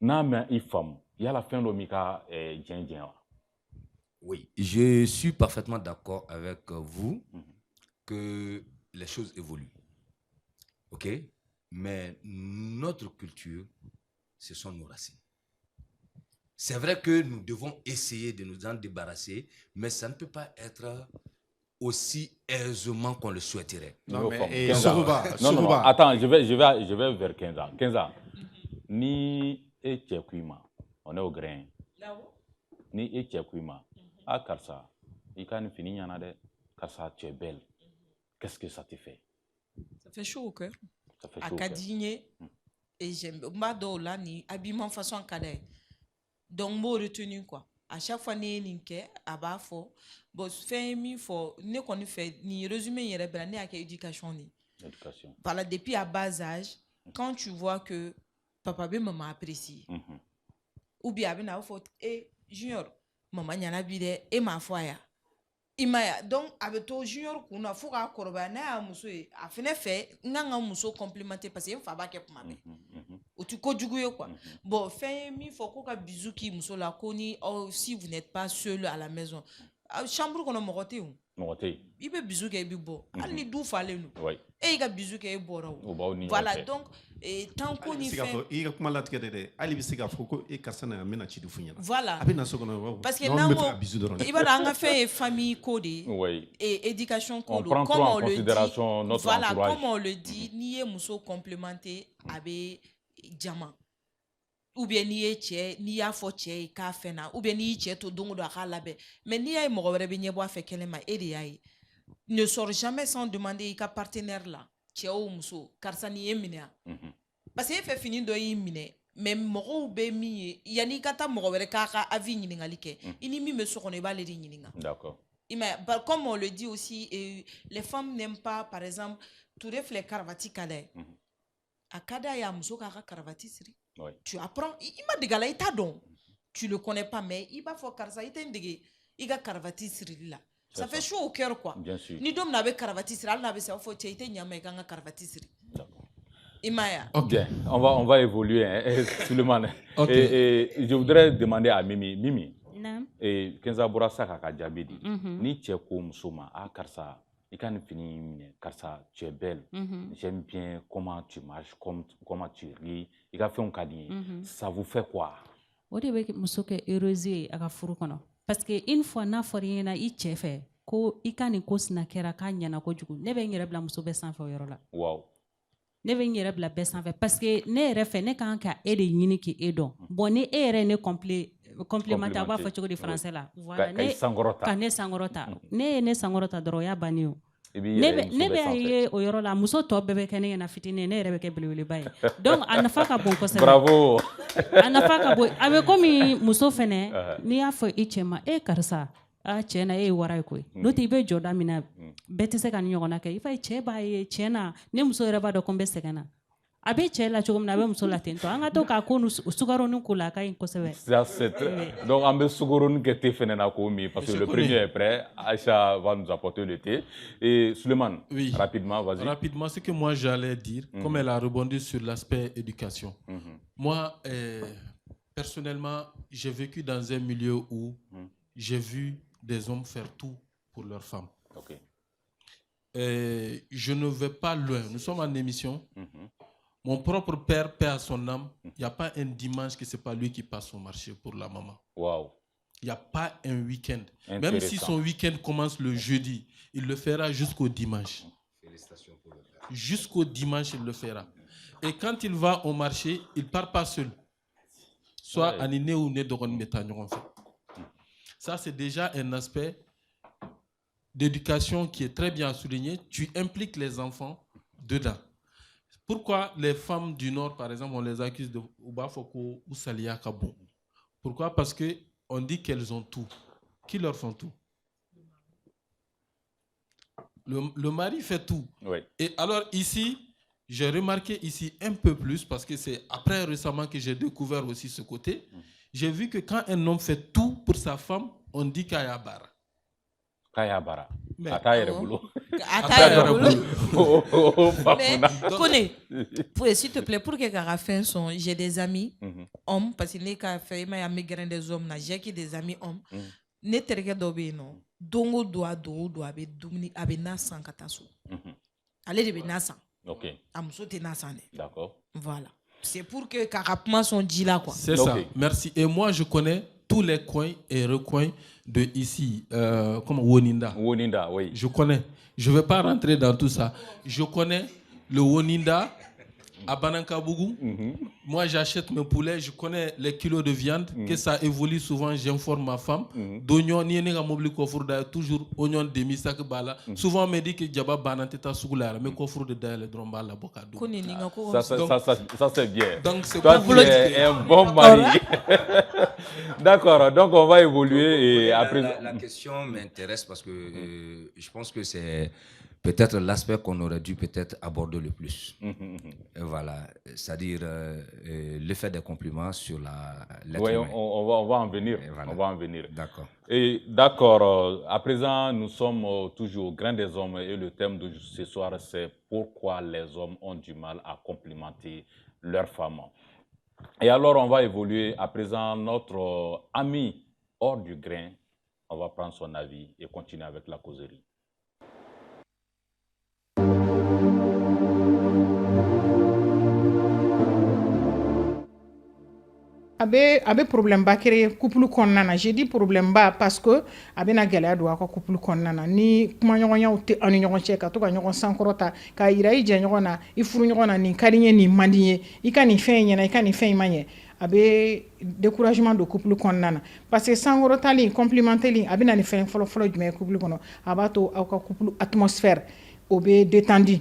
n'a mɛn i faamu yala fɛn dɔ m'i ka diɲɛ wa. Oui, je suis parfaitement d'accord avec vous que les choses évoluent. OK? Mais notre culture, ce sont nos racines. C'est vrai que nous devons essayer de nous en débarrasser, mais ça ne peut pas être aussi aisément qu'on le souhaiterait. Non, mais non, attends, je vais vers 15 ans. 15 ans. Ni e tchekouima, on est au grain. Ni e tchekouima, à Karsa, il can finir y'en a de Karsa, tu es belle. Qu'est-ce que ça te fait? Ça fait chaud au cœur. À Kadigné, et j'aime Mado là, ni habillement façon cadet. Donc, mot retenu quoi. À chaque fois, ni ninke, à bas fort. Bon, fait mi fort, ne qu'on fait, ni résumé, il y a bien à quelle éducation ni. Éducation. Voilà, depuis à bas âge, quand tu vois que papa et maman apprécient, ou bien, il y a faute, et junior, maman y en a bidé, et ma foi, imaya donc avec to junior kuna fuka korba na ya muso e afine fait nganga muso complémenter parce que fa ba ke kuma be o tu ko juguye quoi bon fait mi faut ko ka bisou ki muso la koni oh, si vous n'êtes pas seul à la maison chambre kono mogote ibe bisou ke bi bo ali du fale nu e ga bisou ke bora voilà donc et tant qu'on y fait il a comment la tête ali bi siga foko e kasana mena chi du funya voilà abina sokono parce que nango il va en fait famille codée et éducation codée on prend en considération notre voilà entourage. comme on le dit ni e muso complémenté avec diamant ou bien ni e che ni ya fo che ka fena ou bien ni che to dongo do ka labe mais ni ay mo were be nyebo afa kelema e de yayi ne sort jamais sans demander ka partenaire là che o muso karsa ni emina parce que fait fini do yimine mais mo be mi yani kata mo were ka avi nyiningali ke ini mi me so kono ba le di nyininga d'accord comme on le dit aussi les femmes n'aiment pas par exemple tout les caravati kale akada ya muso ka caravati siri. Oui. Tu apprends, il m'a dit gala ita don. Tu le connais pas mais il va faire karsa ita ndege iga caravati siri là. Ça fait chaud au cœur quoi. Bien sûr. Ni dom n'avait caravati siri, al n'avait ça faut ita nyama iga caravati siri. D'accord. Imaya. OK, on va évoluer hein, Suleiman. Et je voudrais demander à Mimi. Non. Et Kenza Bourassa ka jabidi. Ni che ko musoma a karsa il can finir karsa tu es belle. J'aime bien comment tu marches, comment tu ris. Il a fait un cadeau. Ça vous fait quoi? O de bɛ muso kɛ heureuse ye a ka furu kɔnɔ parce que une fois n'a fɔra i ɲɛna i cɛ fɛ ko i ka nin ko sina kɛra k'a ɲɛna kojugu ne bɛ n yɛrɛ bila muso bɛɛ sanfɛ o yɔrɔ la. Wow. Ne bɛ n yɛrɛ bila bɛɛ sanfɛ parce que ne yɛrɛ fɛ ne kan ka e de ɲini k'e dɔn bon ni e yɛrɛ ne complémenter a b'a fɔ cogo di français la. Voilà ka ne sankɔrɔta ne ye ne sankɔrɔta dɔrɔn o y'a bannen o. Ne bɛ ye o yɔrɔ la muso tɔ bɛɛ bɛ kɛ ne ɲɛna fitinin ne yɛrɛ bɛ kɛ belebeleba ye donc a nafa ka bon kosɛbɛ. Bravo. A nafa ka bon a bɛ komi muso fɛnɛ n'i y'a fɔ i cɛ ma karisa cɛ na e ye wara ye koyi n'o tɛ i bɛ jɔda min na bɛɛ tɛ se ka nin ɲɔgɔnna kɛ i fa cɛ b'a ye cɛ na ne muso yɛrɛ b'a dɔn ko n bɛ sɛgɛn na a bɛ cɛ la cogo min na a bɛ muso la ten tɔ an ka to k'a ko sukaronin ko la a ka ɲi kosɛbɛ. Donc an bɛ sukaronin kɛ te fɛnɛ na ko min parce que le premier est prêt. Aïcha va nous apporter le thé. Et Suleiman, oui. Rapidement, vas-y. Rapidement, ce que moi j'allais dire, comme elle a rebondi sur l'aspect éducation. Moi, personnellement, j'ai vécu dans un milieu où j'ai vu des hommes faire tout pour leurs femmes. Ok. Et je ne vais pas loin. Nous sommes en émission. Mon propre père, paix à son âme, il n'y a pas un dimanche que ce n'est pas lui qui passe au marché pour la maman. Wow. Il n'y a pas un week-end. Même si son week-end commence le jeudi, il le fera jusqu'au dimanche. Félicitations pour le père. Jusqu'au dimanche, il le fera. Et quand il va au marché, il ne part pas seul. Soit Anine ou Nedoron Metagnon. Ça, c'est déjà un aspect d'éducation qui est très bien souligné. Tu impliques les enfants dedans. Pourquoi les femmes du Nord, par exemple, on les accuse de Ubafoko ou Salia Kabon? Pourquoi? Parce qu'on dit qu'elles ont tout. Qui leur font tout? Le mari fait tout. Oui. Et alors ici, j'ai remarqué ici un peu plus, parce que c'est après récemment que j'ai découvert aussi ce côté, j'ai vu que quand un homme fait tout pour sa femme, on dit Kayabara. Kayabara. Mais connais, s'il te plaît, pour que Kara fasse son, j'ai des amis hommes, parce que les cas fait, il y a des hommes, j'ai des amis hommes. Ne terke dobe no, dongo doa be dumuni abe nasan kataso. Allez de be nasan. Ok. Amso te nasan. D'accord. Voilà. C'est pour que Karapma son dit là quoi. C'est ça. Merci. Et moi je connais tous les coins et recoins de ici, comme Woninda. Woninda, oui. Je connais. Je ne vais pas rentrer dans tout ça. Je connais le Woninda à Banankabougou. Moi, j'achète mes poulets. Je connais les kilos de viande. Que ça évolue souvent, j'informe ma femme. D'oignons, toujours oignon demi-sac bala. Souvent, on me dit que Djaba Bananteta Sougula, mais Kofour de Dael et Dromba la Bocado. Ça, c'est bien. Donc, c'est toi, tu es un bon mari. D'accord, donc on va évoluer. Et après... la question m'intéresse parce que je pense que c'est peut-être l'aspect qu'on aurait dû peut-être aborder le plus. Voilà, c'est-à-dire le fait des compliments sur l'être humain. On va en venir. Voilà. On va en venir. D'accord. Et d'accord, à présent, nous sommes toujours au grain des hommes et le thème de ce soir, c'est pourquoi les hommes ont du mal à complimenter leurs femmes. Et alors, on va évoluer. À présent, notre ami hors du grain, on va prendre son avis et continuer avec la causerie. abe problème ba créer couple konnana. J'ai dit problème ba parce que abe na gɛlɛya do aka couple konnana ni kuma ɲɔgɔnyaw tɛ ani ɲɔgɔn cɛ ka to ka ɲɔgɔn sankɔrɔta ka yira i jɛ ɲɔgɔn na i furu ɲɔgɔn na nin ka di ye nin man di ye i ka nin fɛn ɲɛna i ka nin fɛn ma ɲɛ abe découragement do couple konnana parce que sankɔrɔtali complimenteli abe na ni fɛn fɔlɔ fɔlɔ jumɛn couple kɔnɔ a b'a to aw ka couple atmosphère o be détendu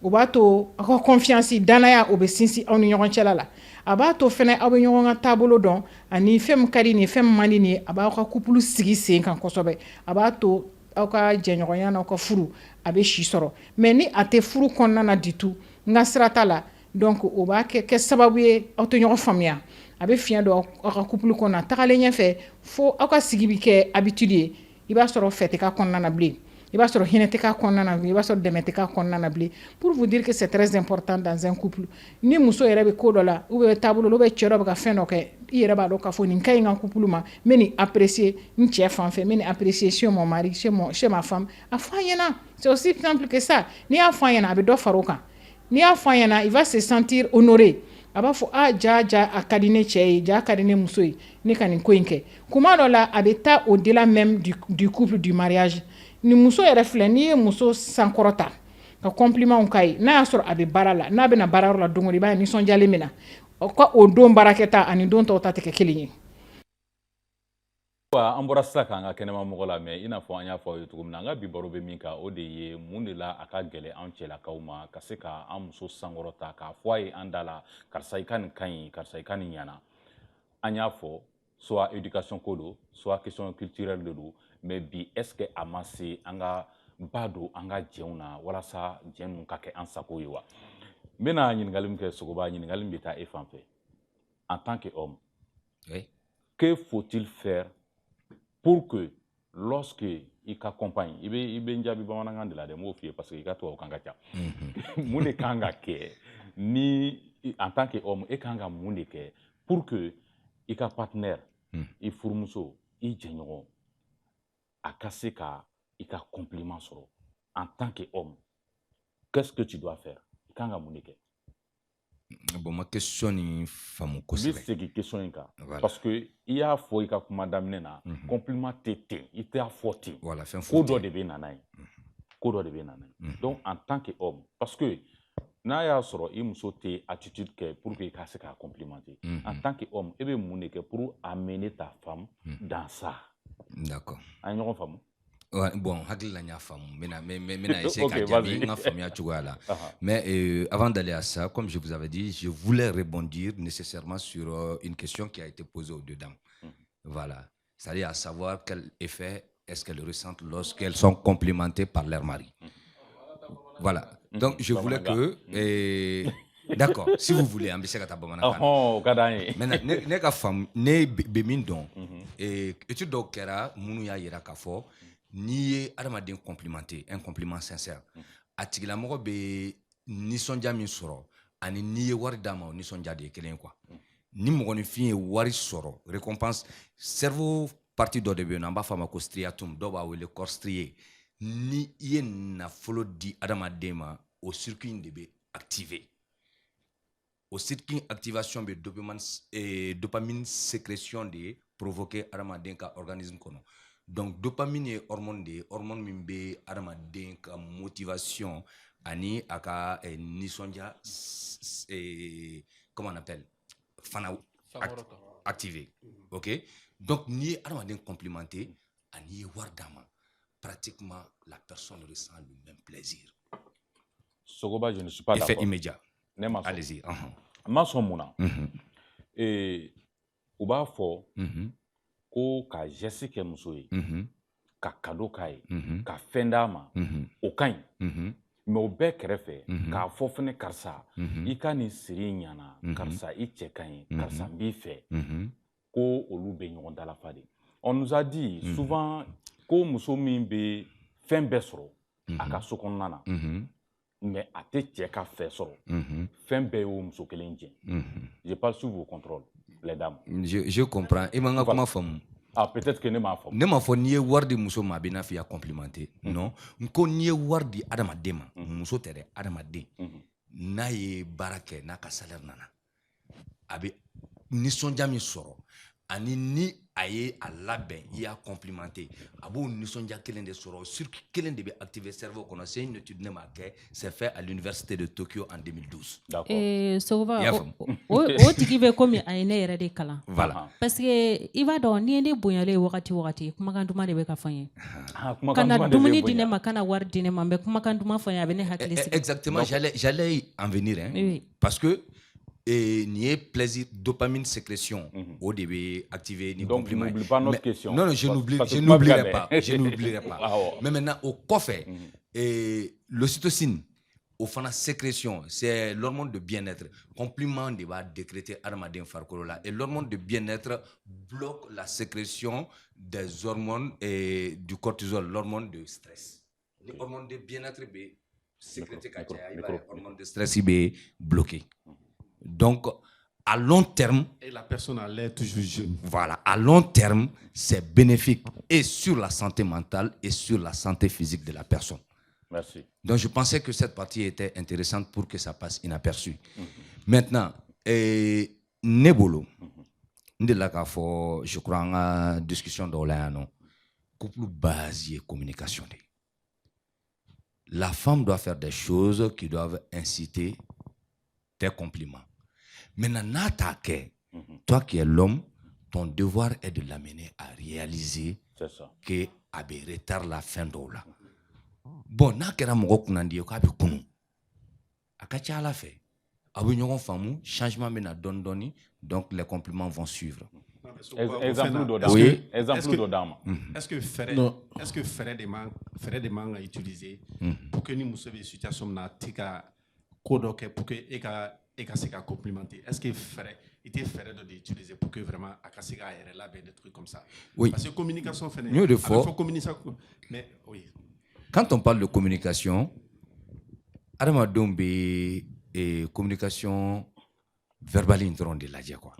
o b'a to aw ka confiance danaya o be sinsin aw ni ɲɔgɔn cɛla la a b'a to fɛnɛ aw bɛ ɲɔgɔn ka taabolo dɔn ani fɛn min ka di nin fɛn min man di nin a b'aw ka couple sigi sen kan kosɛbɛ a b'a to aw ka jɛɲɔgɔnya n'aw ka furu a bɛ si sɔrɔ mais ni a tɛ furu kɔnɔna na du tout n ka sira t'a la donc o b'a kɛ sababu ye aw tɛ ɲɔgɔn faamuya a bɛ fiɲɛ don aw ka couple kɔnɔ tagalen ɲɛfɛ fo aw ka sigi bi kɛ habitude ye i b'a sɔrɔ fɛ tɛ k'a kɔnɔna na bilen i b'a sɔrɔ hinɛ tɛ k'a kɔnɔna na bilen i b'a sɔrɔ dɛmɛ tɛ k'a kɔnɔna na bilen pour vous dire que c'est très important dans un couple ni muso yɛrɛ bɛ ko dɔ la ou bɛ taabolo ou bɛ cɛ dɔ bɛ ka fɛn dɔ kɛ i yɛrɛ b'a dɔn k'a fɔ nin ka ɲi n ka couple ma n bɛ nin apprécier n cɛ fan fɛ n bɛ nin apprécier chez mon mari chez ma femme a fɔ a ɲɛna c'est aussi simple que ça n'i y'a fɔ a ɲɛna a bɛ dɔ fara o kan n'i y'a fɔ a ɲɛna il va se sentir honoré a b'a fɔ ja a ka di ne cɛ ye ja a ka di ne muso ye ne ka nin ko in kɛ kuma dɔ la a bɛ taa au-delà même du couple du mariage ni muso yɛrɛ filɛ n'i ye muso sankɔrɔta ka complimentw k'a ye n'a y'a sɔrɔ a bɛ baara la n'a bɛna baarayɔrɔ la don o don i b'a ye nisɔndiyalen bɛ na ka o don baarakɛta ani don tɔw ta tɛ kɛ kelen ye. An bɔra sisan k'an ka kɛnɛmamɔgɔ la mais i n'a fɔ an y'a fɔ aw ye cogo min na an ka bi baro bɛ min kan o de ye mun de la a ka gɛlɛn an cɛlakaw ma ka se ka an muso sankɔrɔta k'a fɔ a ye an da la karisa i ka nin ka ɲi karisa i ka nin ɲɛna an y'a fɔ soit éducation ko don soit question culturelle de don mais bi est-ce que a ma se an ka ba don an ka jɛnw na walasa jɛn ninnu ka kɛ an sago ye wa n bɛna ɲininkali min kɛ Sogoba ɲininkali min bɛ taa e fan fɛ en tant que homme que faut-il faire pour que lorsque i ka compagne i bɛ n jaabi bamanankan de la dɛ n b'o f'i ye parce que i ka tubabukan ka ca mun de kan ka kɛ ni en tant que homme e kan ka mun de kɛ pour que i ka partenaire i furumuso i jɛɲɔgɔn a ka se ka i ka compliment sɔrɔ en tant qu'homme. Qu'est-ce que tu dois faire? I kan ka mun de kɛ? Bon, ma question ni faamu N bɛ kosɛbɛ. segin question in kan Voilà. parce que i y'a fɔ i ka kuma daminɛ na compliment tɛ ten, i t'a fɔ ten. Voilà, fɛn Ko foyi dɔ tɛ. de bɛ na n'a ye. Ko dɔ de bɛ na n'a ye. Donc en tant qu'homme, parce que n'a y'a sɔrɔ i muso tɛ attitude kɛ pour que i ka se k'a complimenter. En tant qu'homme, i bɛ mun de kɛ pour amener ta femme dans ça? D'accord. An ye ɲɔgɔn faamu? Ouais, bon, hakili la n y'a faamu. N bɛna essayer Ok, ka jaabi vas-y. n ka faamuya cogoya la. Mais avant d'aller à ça, comme je vous avais dit, je voulais rebondir nécessairement sur une question qui a été posée aux deux dames. Voilà. C'est-à-dire à savoir quel effet est-ce qu'elles ressentent lorsqu'elles sont complimentées par leur mari. Voilà. Donc, je voulais que... D'accord. Si vous voulez, on va essayer de bamanan. Oh, ka d'an ye. Maintenant, ne ka faamu, ne bɛ min dɔn, étude dɔw kɛra minnu y'a yira k'a fɔ n'i ye adamaden complimenté, un compliment sincère, a tigilamɔgɔ bɛ nisɔndiya min sɔrɔ ani n'i ye wari d'a ma o nisɔndiya de ye kelen ye quoi. Ni mɔgɔninfin ye wari sɔrɔ, récompense, cerveau partie dɔ de bɛ yen nɔ an b'a fɔ a ma ko striatum, dɔw b'a wele corps strié. Ni i ye nafolo di adamaden ma, o circuit in de bɛ activé. Au circuit activation de dopamine sécrétion de provoquer adamaden ka organisme kono. Donc dopamine est hormone de hormone min be adamaden ka motivation ani aka nisonja comment on appelle fana activé. OK? Donc ni adamaden complimenté ani wardama pratiquement la personne ressent le même plaisir. Sogoba, je ne suis pas d'accord. Effet immédiat. Allez-y. Ma sɔn mun na? U b'a fɔ ko ka geste kɛ muso ye, ka cadeau k'a ye, ka fɛn d'a ma, o ka ɲi. Mais o bɛɛ kɛrɛfɛ k'a fɔ fɛnɛ karisa i ka nin siri ɲana, karisa i cɛ ka ɲi, karisa n b'i fɛ, ko olu bɛ ɲɔgɔn dalafa de. On nous a dit souvent ko muso min bɛ fɛn bɛɛ sɔrɔ a ka so kɔnɔna na, mais a tɛ cɛ ka fɛ sɔrɔ, fɛn bɛɛ y'o muso kelen jɛ. Je parle sous vos contrôles, les dames. Je comprends. Et maintenant, comment femme? Ah, peut-être que ne m'a faamu. Ne m'a fɔ n'i ye wari di muso ma a bɛ n'a fɔ i y'a complimenté. Non. N ko n'i ye wari di adamaden ma, muso tɛ dɛ, adamaden. N'a ye baara kɛ n'a ka salaire nana, a bɛ nisɔndiya min sɔrɔ ani ni a ye a labɛn i y'a complimenté a b'o nisɔndiya kelen de sɔrɔ circuit kelen de bɛ activer cerveau kɔnɔ. C'est une étude ne m'a kɛ, c'est fait à l'université de Tokyo en 2012. D'accord. Sogoba o tigi bɛ komi a ye ne yɛrɛ de kalan. Voilà. Parce que i b'a dɔn n'i ye ne bonyalen wagati o wagati kumakan duman de bɛ ka fɔ n ye. Kana dumuni di ne ma, kana wari di ne ma, mais kumakan duman fɔ n ye a bɛ ne hakili sigi. Exactement, j'allais en venir, hein, oui. parce que n'y a plaisir, dopamine sécrétion, au début activé ni donc compliment. n'oublie pas notre question. Non, je n'oublierai pas. Je n'oublierai pas. Mais maintenant, au coffre, l'ocytocine, au fana sécrétion, c'est l'hormone de bien-être. Compliment de va décréter Armadin Farkorola. Et l'hormone de bien-être bloque la sécrétion des hormones et du cortisol, l'hormone de stress. L'hormone de bien-être est sécrété quand l'hormone de stress est bloqué. Donc, à long terme... Et la personne a l'air toujours jeune. Voilà, à long terme, c'est bénéfique et sur la santé mentale et sur la santé physique de la personne. Merci. Donc, je pensais que cette partie était intéressante pour que ça passe inaperçu. Maintenant, Nebolo, je crois en la discussion d'Olano, couple basique communication. La femme doit faire des choses qui doivent inciter des compliments. Maintenant, toi qui es l'homme, ton devoir est de l'amener à réaliser que abe retard la fin d'eau là. Bon, n'a kera mogo kunandi ko abe kunu. Akacha la fait. Abe nyogon famu, changement mena don doni, donc les compliments vont suivre. Exemple d'Odama. Oui. Exemple d'Odama. Est-ce que Fred des mangas utilisé pour que nous soyons situation na tika kodoke pour que eka se ka complimenter. Est-ce que il était fait d'utiliser pour que vraiment akasika ait là des trucs comme ça? Oui. Parce que communication fait mieux de fois. Mais oui. Quand on parle de communication, Adama Dombe et communication verbale intron de la quoi.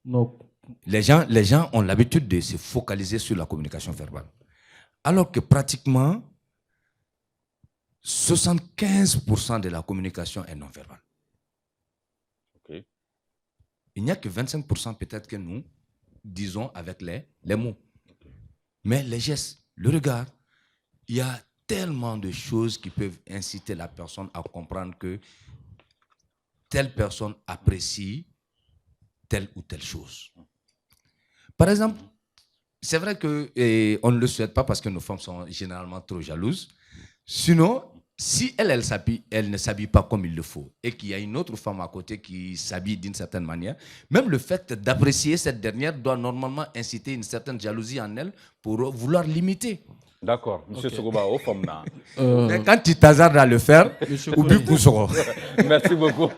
Non, les gens ont l'habitude de se focaliser sur la communication verbale. Alors que pratiquement 75% de la communication est non verbale. Okay. Il n'y a que 25% peut-être que nous disons avec les mots. Okay. Mais les gestes, le regard, il y a tellement de choses qui peuvent inciter la personne à comprendre que telle personne apprécie telle ou telle chose. Par exemple, c'est vrai qu'on ne le souhaite pas parce que nos femmes sont généralement trop jalouses. Sinon, si elle ne s'habille pas comme il le faut et qu'il y a une autre femme à côté qui s'habille d'une certaine manière, même le fait d'apprécier cette dernière doit normalement inciter une certaine jalousie en elle pour vouloir l'imiter. D'accord, M. Sogoba, au femme. Mais quand tu t'hasardes à le faire, oublie Koussoro. Merci beaucoup.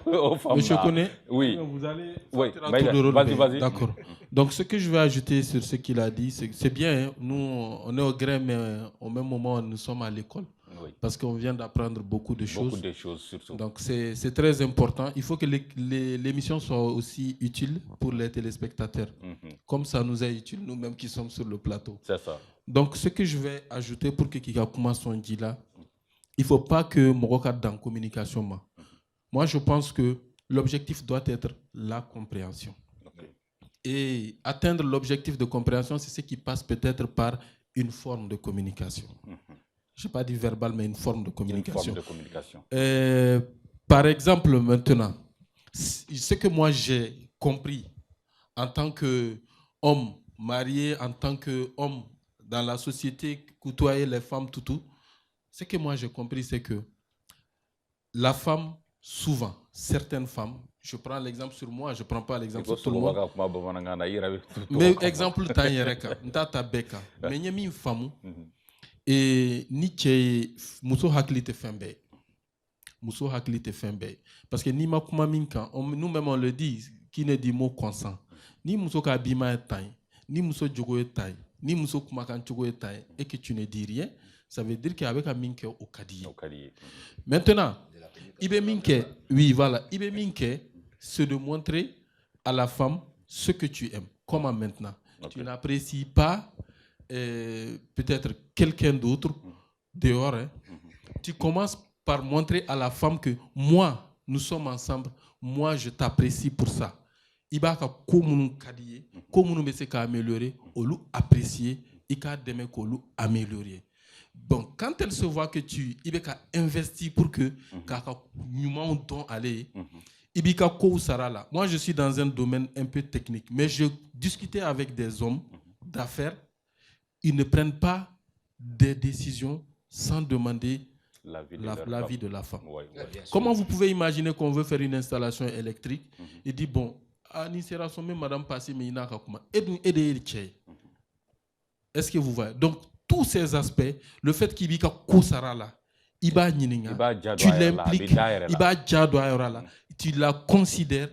Monsieur Koné, oui. Vous allez vas-y. D'accord. Donc, ce que je vais ajouter sur ce qu'il a dit, c'est bien. Hein? Nous, on est au grain, mais au même moment, nous sommes à l'école. Oui. Parce qu'on vient d'apprendre beaucoup de choses. Beaucoup de choses, surtout. Donc, c'est très important. Il faut que l'émission soit aussi utile pour les téléspectateurs. Comme ça nous est utile, nous-mêmes qui sommes sur le plateau. C'est ça. Donc, ce que je vais ajouter pour que Kika Kuma soit dit là, il ne faut pas que Moroka dans la communication. Moi, je pense que l'objectif doit être la compréhension. Okay. Et atteindre l'objectif de compréhension, c'est ce qui passe peut-être par une forme de communication. Je n'ai pas dit verbal, mais une forme de communication. Une forme de communication. Par exemple, maintenant, ce que moi j'ai compris en tant qu'homme marié, en tant qu'homme dans la société, côtoyer les femmes, tout, ce que moi j'ai compris, c'est que la femme, souvent, certaines femmes, je prends l'exemple sur moi, je ne prends pas l'exemple sur tout le monde. Mais exemple, Ntata Beka, mais il y a une femme, et ni muso hakili te fembe. Muso hakili te fembe. Parce que ni ma kuma minka, nous-mêmes on le dit, qui ne dit mot consent. Ni muso ka bima est taille, ni muso jogo est taille, ni muso kuma kan jogo est taille, et que tu ne dis rien, ça veut dire qu'avec un minke au kadiye. Maintenant, ibe minke, oui voilà, ibe minke, c'est de montrer à la femme ce que tu aimes. Comment maintenant? Okay. Tu n'apprécies pas peut-être quelqu'un d'autre dehors. Hein. Tu commences par montrer à la femme que moi, nous sommes ensemble, moi je t'apprécie pour ça. Il va améliorer, ou apprécier, il va améliorer. Bon, quand elle se voit que tu investis pour que moi je suis dans un domaine un peu technique, mais je discutais avec des hommes d'affaires. Ils ne prennent pas des décisions sans demander l'avis de la femme. Ouais, comment vous pouvez imaginer qu'on veut faire une installation électrique et dit bon, madame passé, mais il n'a pas est-ce que vous voyez? Donc, tous ces aspects, le fait qu'il y ait tu l'impliques, tu la considères.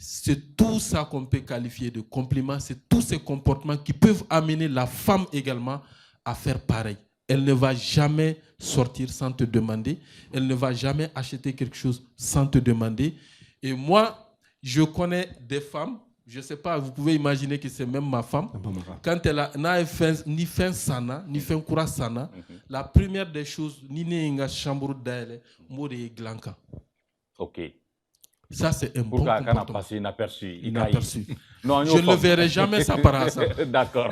C'est tout ça qu'on peut qualifier de compliment, c'est tous ces comportements qui peuvent amener la femme également à faire pareil. Elle ne va jamais sortir sans te demander, elle ne va jamais acheter quelque chose sans te demander. Et moi, je connais des femmes, je ne sais pas, vous pouvez imaginer que c'est même ma femme, quand elle a ni fait sana, ni fait courage sana, la première des choses, ni n'est chambre d'aile, moi de glanka. Ok. Ça, c'est un bon comportement. Passer inaperçu. Non, je ne le verrai jamais ça par hasard. D'accord.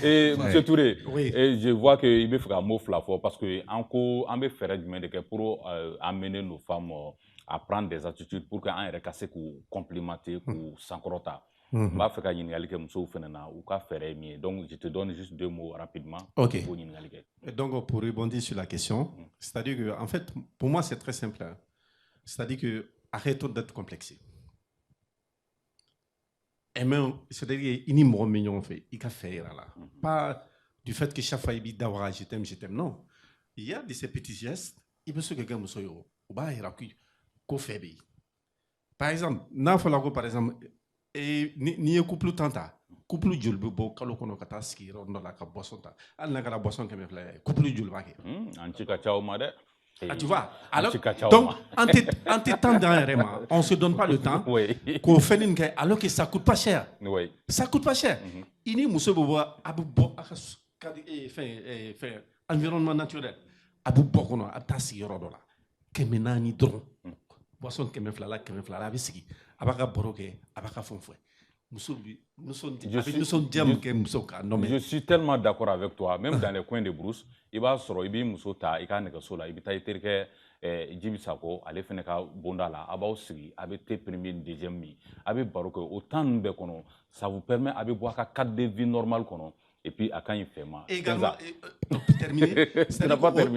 Et M. Touré, et je vois qu'il me fait un mot fort parce qu'on me ferait du bien pour amener nos femmes à prendre des attitudes pour qu'on ait cassé pour complimenter, pour s'encroter. Donc, je te donne juste 2 mots rapidement. Ok. Et donc, pour rebondir sur la question, c'est-à-dire que, en fait, pour moi, c'est très simple. Hein. C'est-à-dire que arrêtons d'être complexés. Et même, c'est-à-dire qu'il y a un mignon fait, il a fait là. Pas du fait que chaque fois il dit d'avoir je t'aime, non. Il y a de ces petits gestes, il peut se que quelqu'un me soit ou bah il a qu'on fait. Par exemple, par exemple, ni un couple tanta, couple julbe bo kalo kono kata ski rondo la ka boisson ta. Al na kala boisson que me plaît, couple julbe ba ke. Antika ciao made. tu vois alors donc en t'étendant vraiment on se donne pas le temps qu'on fait une guerre alors que ça coûte pas cher ça coûte pas cher ini muso bobo abu bo fait environnement naturel abu bokono atasi yorodo la kemenani dron boisson kemeflala abisiki abaka boroke abaka fonfwe. Je suis tellement d'accord avec toi. Même dans les coins de brousse, il va se retrouver Musota, il va il va Jibisako, aller faire Bondala, Abao Sigi, avec tes premiers, deuxième mi, avec Baroque, autant de kono, ça vous permet de boire 4 de vie normale kono. Et puis à quand il fait mal. Également, pour terminer,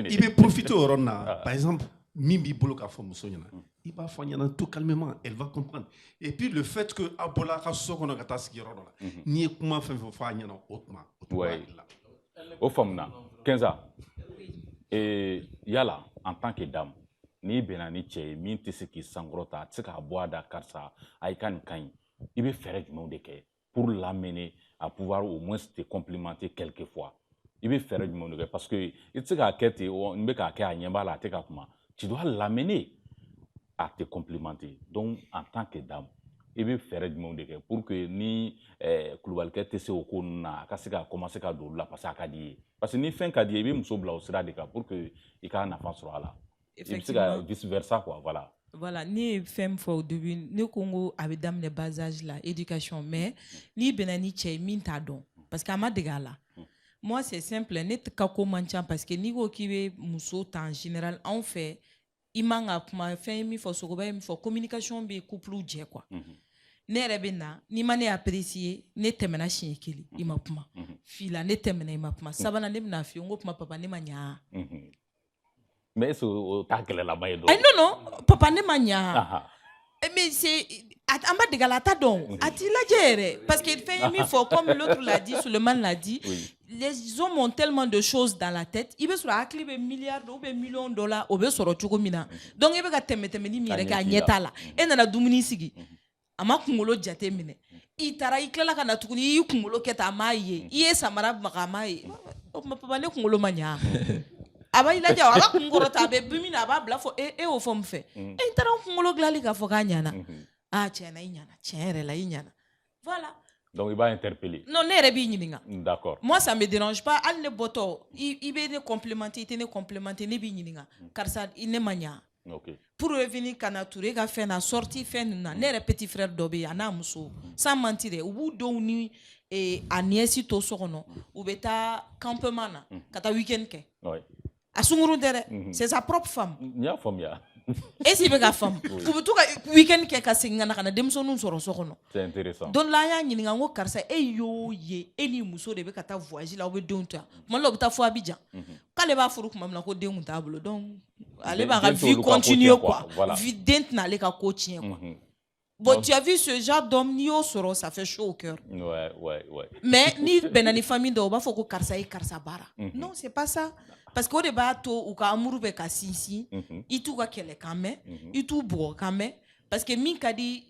il veut profiter au Rona. Par exemple, Mimbi Boloka Fomusonyana. Il va faire tout calmement, elle va comprendre. Et puis le fait que Abola Kassokona Kataski Rodola, ni comment faire autrement. Ouais. Au femmes, 15 ans. Et Yala, en tant que dame, ni Benani Tché, Minti Seki Sangrota, Tseka Boada Karsa, Aikan Kain, il veut faire du monde pour l'amener à pouvoir au moins te complimenter quelquefois. Il veut faire du monde parce que il sait qu'à Kete, on ne peut qu'à Nyambala, tu dois l'amener à te complimenter. Donc, en tant que dame, il veut faire du monde pour que ni Kouloubalke te se okona, qu'à commencer à doula passer à Kadi. Parce que ni fin Kadi, il veut me sauver au sera de cas pour que il y ait un enfant sur là. Effectivement. Vice versa quoi, voilà. Voilà, ni femme fois au début, ni Congo avait dame le bas âge là, éducation, mais ni benani tche minta don, parce qu'à ma dégala. Moi c'est simple, net kako manchan parce que ni go kiwe muso en général en fait, il manga kuma fait mi fo sogoba mi fo communication be couple je quoi. Ne rebena ni mane apprécier ne temena shinkili ima kuma. Fila ne temena ima kuma. Sabana ne na fi ngo kuma papa ne manya. Mais c'est tacle la main. Non, papa ne manya. Mais c'est en bas de galata donc. A-t-il la gère? Parce qu'il fait une fois, comme l'autre l'a dit, Suleiman l'a dit, les hommes ont tellement de choses dans la tête. Il veut sur la clé milliards ou millions de dollars, ou bien sur le chocomina. Donc il veut que temeni mireka nyetala. Et dans la dumuni sigi. Ama kungolo jate mine. Itara iklela kana tukuni yu kungolo keta maye. Iye samara makamaye. Papa ne kungolo manya. Aba ila ja aba kungoro tabe bimina aba blafo o fom fe intara kungolo glali ka foka nyana tiena inyana tiere la inyana voilà donc il va interpeller non ne rebi nyininga d'accord moi ça me dérange pas al ne boto il be ne complémenter ne bi nyininga car ça il ne manya OK pour revenir kana touré ka fait na sortie fait na ne petit frère dobe ana muso sans mentir ou do ni et aniesi to sokono ou beta campement na kata weekend ke oui c'est sa propre femme. Ya femme ya. Et si bega femme. Pour tout week-end qui est singa na kana demso nun soro sokono. C'est intéressant. Don la ya nyinga ngo karsa yo ye eni muso de be kata voyage la obe donta. Mon lo ta fo Abidjan. Kale ba furu kuma na ko dengu tablo donc allez ba vie continue quoi. Vie dent na le ka ko tien quoi. Bon, tu as vu ce genre d'homme ni au soro, ça fait chaud au cœur. Ouais. Mais ni benani famille de oba foko karsa e karsa bara. Non, c'est pas ça. Parce qu'au débat to ou ka amuru be ka sisi, itu ka kele kame, itu bo kame parce que min kadi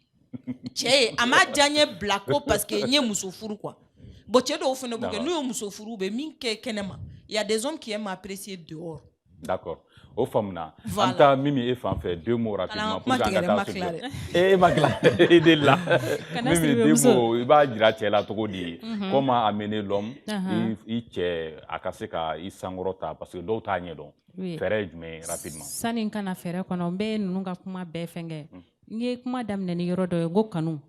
che ama janye blacko parce que nye muso furu quoi. Bon, che do fene buke nous muso furu be min ke kenema. Il y a des hommes qui aiment apprécier dehors. D'accord. Aux femmes là. Anta Mimi et Fan fait 2 mots rapidement pour gagner. Eh Makla, il est là. Mimi 2 mots, il va dire à la Togodi comment amener l'homme il tient à casser il sangrota parce que d'autres agnés donc. Faire mais rapidement. Sani kana faire kono be nunga kuma be fenge. Ni kuma damne ni yorodo go kanu.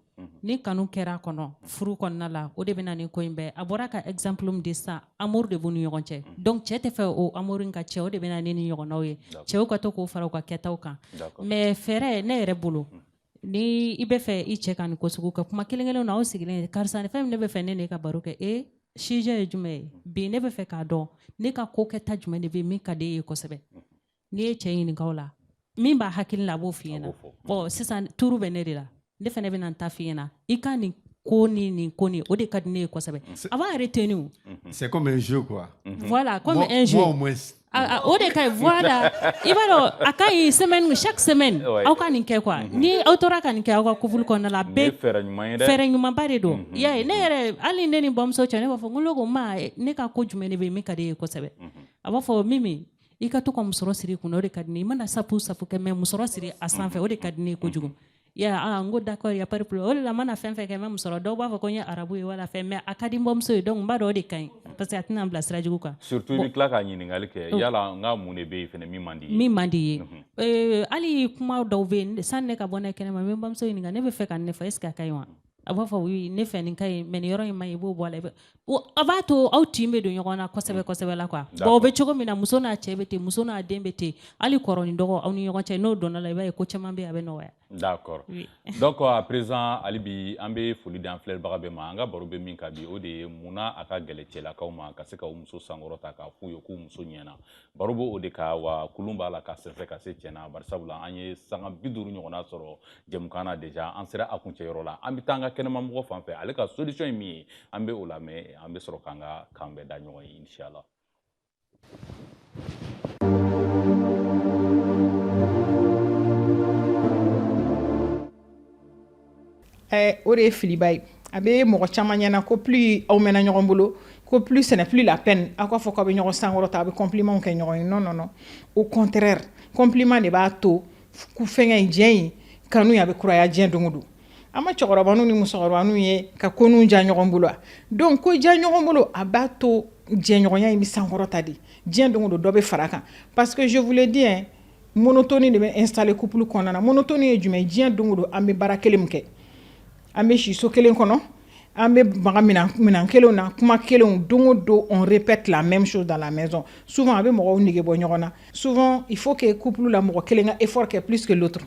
Ni kanu kera kono furu konna la o de bena ni ko imbe abora ka exemplum de ça amour de vonu yogonche donc chete fe o amour nga che o de bena ni yogono ye che o ka to ko fara ka keta o kan mais fere ne re bulu ni ibe fe I che kan ko sugu ka kuma kelengelo na o sigile karsa ne fem ne be fe ne ka baruke shije jume bi ne be fe ka do ne ka ko keta jume ne be mi ka de ko sebe ni che yin kaula mi ba hakil la bo fiena bo sisan turu benedila ne fene bena tafina ikani koni o de kadine ko sabe avant arrêter nous c'est comme un jeu quoi voilà comme un jeu moi au moins o de kay voilà ibalo akai semaine chaque semaine au kan nke quoi ni autora kan nke au ko vul ko na la be fere nyuma bare do ya ne re ali ne ni bom so chane ba fo ngulo ko ma ne ka ko jume ne be mi kade ko sabe aba fo mimi i ka to ka musɔrɔ siri kunna o de ka di ne i mana sapu kɛ mɛ musɔrɔ siri a sanfɛ o de ka di ne kojugu n ko d'accord y a pas de problème o de la mana fɛn fɛn kɛ mɛ musɔrɔ dɔw b'a fɔ ko n ye arabu ye wala fɛn mɛ a ka di n bamuso ye donc n b'a dɔn o de ka ɲi parce que a tɛna n bila sira jugu kan surtout i bɛ tila ka ɲininkali kɛ yala n ka mun de bɛ yen fɛnɛ min man di ye min man di ye hali kuma dɔw bɛ yen sani ne ka bɔ ne kɛnɛ ma n bɛ n bamuso ɲininka ne bɛ fɛ ka ne fɔ est ce que a ka ɲi wa a b'a fɔ oui ne fɛ nin ka ɲi mɛ nin yɔrɔ in ma ɲi i b'o bɔ a la a b'a to aw tin bɛ don ɲɔgɔn na kosɛbɛ kosɛbɛ la quoi bon o bɛ cogo min na muso n'a cɛ bɛ ten muso n'a den bɛ ten hali kɔrɔ ni dɔgɔ aw ni ɲɔgɔn cɛ n'o donna la i b'a ye ko caman bɛ yen a bɛ nɔgɔya d'accord donc à présent hali bi an bɛ foli di an filɛbaga bɛɛ ma an ka baro bɛ min kan bi o de ye munna a ka gɛlɛ cɛlakaw ma ka se ka muso sankɔrɔta k'a f'u ye k'u muso ɲɛna baro b'o de kan wa kulun b'a la ka sɛfɛ ka se cɛna bari sabula an ye sanga 50 ɲɔgɔnna sɔrɔ jɛmukan na déjà an sera a kuncɛyɔrɔ la an bɛ taa an ka kɛnɛmamɔgɔ fan fɛ ale ka solution ye min ye an bɛ o lamɛn an bɛ sɔrɔ k'an ka kan bɛɛ da ɲɔgɔn ye inchallah o de ye filiba ye a bɛ mɔgɔ caman ɲɛna ko plus aw mɛnna ɲɔgɔn bolo ko plus ce n'est plus la peine aw ka fɔ k'aw bɛ ɲɔgɔn sankɔrɔta a bɛ compliment kɛ ɲɔgɔn ye non non non au contraire compliment de b'a to fɛngɛ in diɲɛ in kanu a bɛ kuraya diɲɛ don o don an ma cɛkɔrɔbaninw ni musokɔrɔbaninw ye ka koninw ja ɲɔgɔn bolo donc ko ja ɲɔgɔn bolo a b'a to jɛɲɔgɔnya in bɛ sankɔrɔta de diɲɛ don o don dɔ bɛ fara kan parce que je vous le dis hein monotonie de bɛ installer couple kɔnɔna na monotonie ye jumɛn diɲɛ don o don an bɛ baara kelen min kɛ an bɛ si so kelen kɔnɔ an bɛ baga minan kelenw na kuma kelenw don o don on répète la même chose dans la maison souvent a bɛ mɔgɔw nege bɔ ɲɔgɔn na souvent il faut que couple la mɔgɔ kelen ka effort kɛ plus que l'autre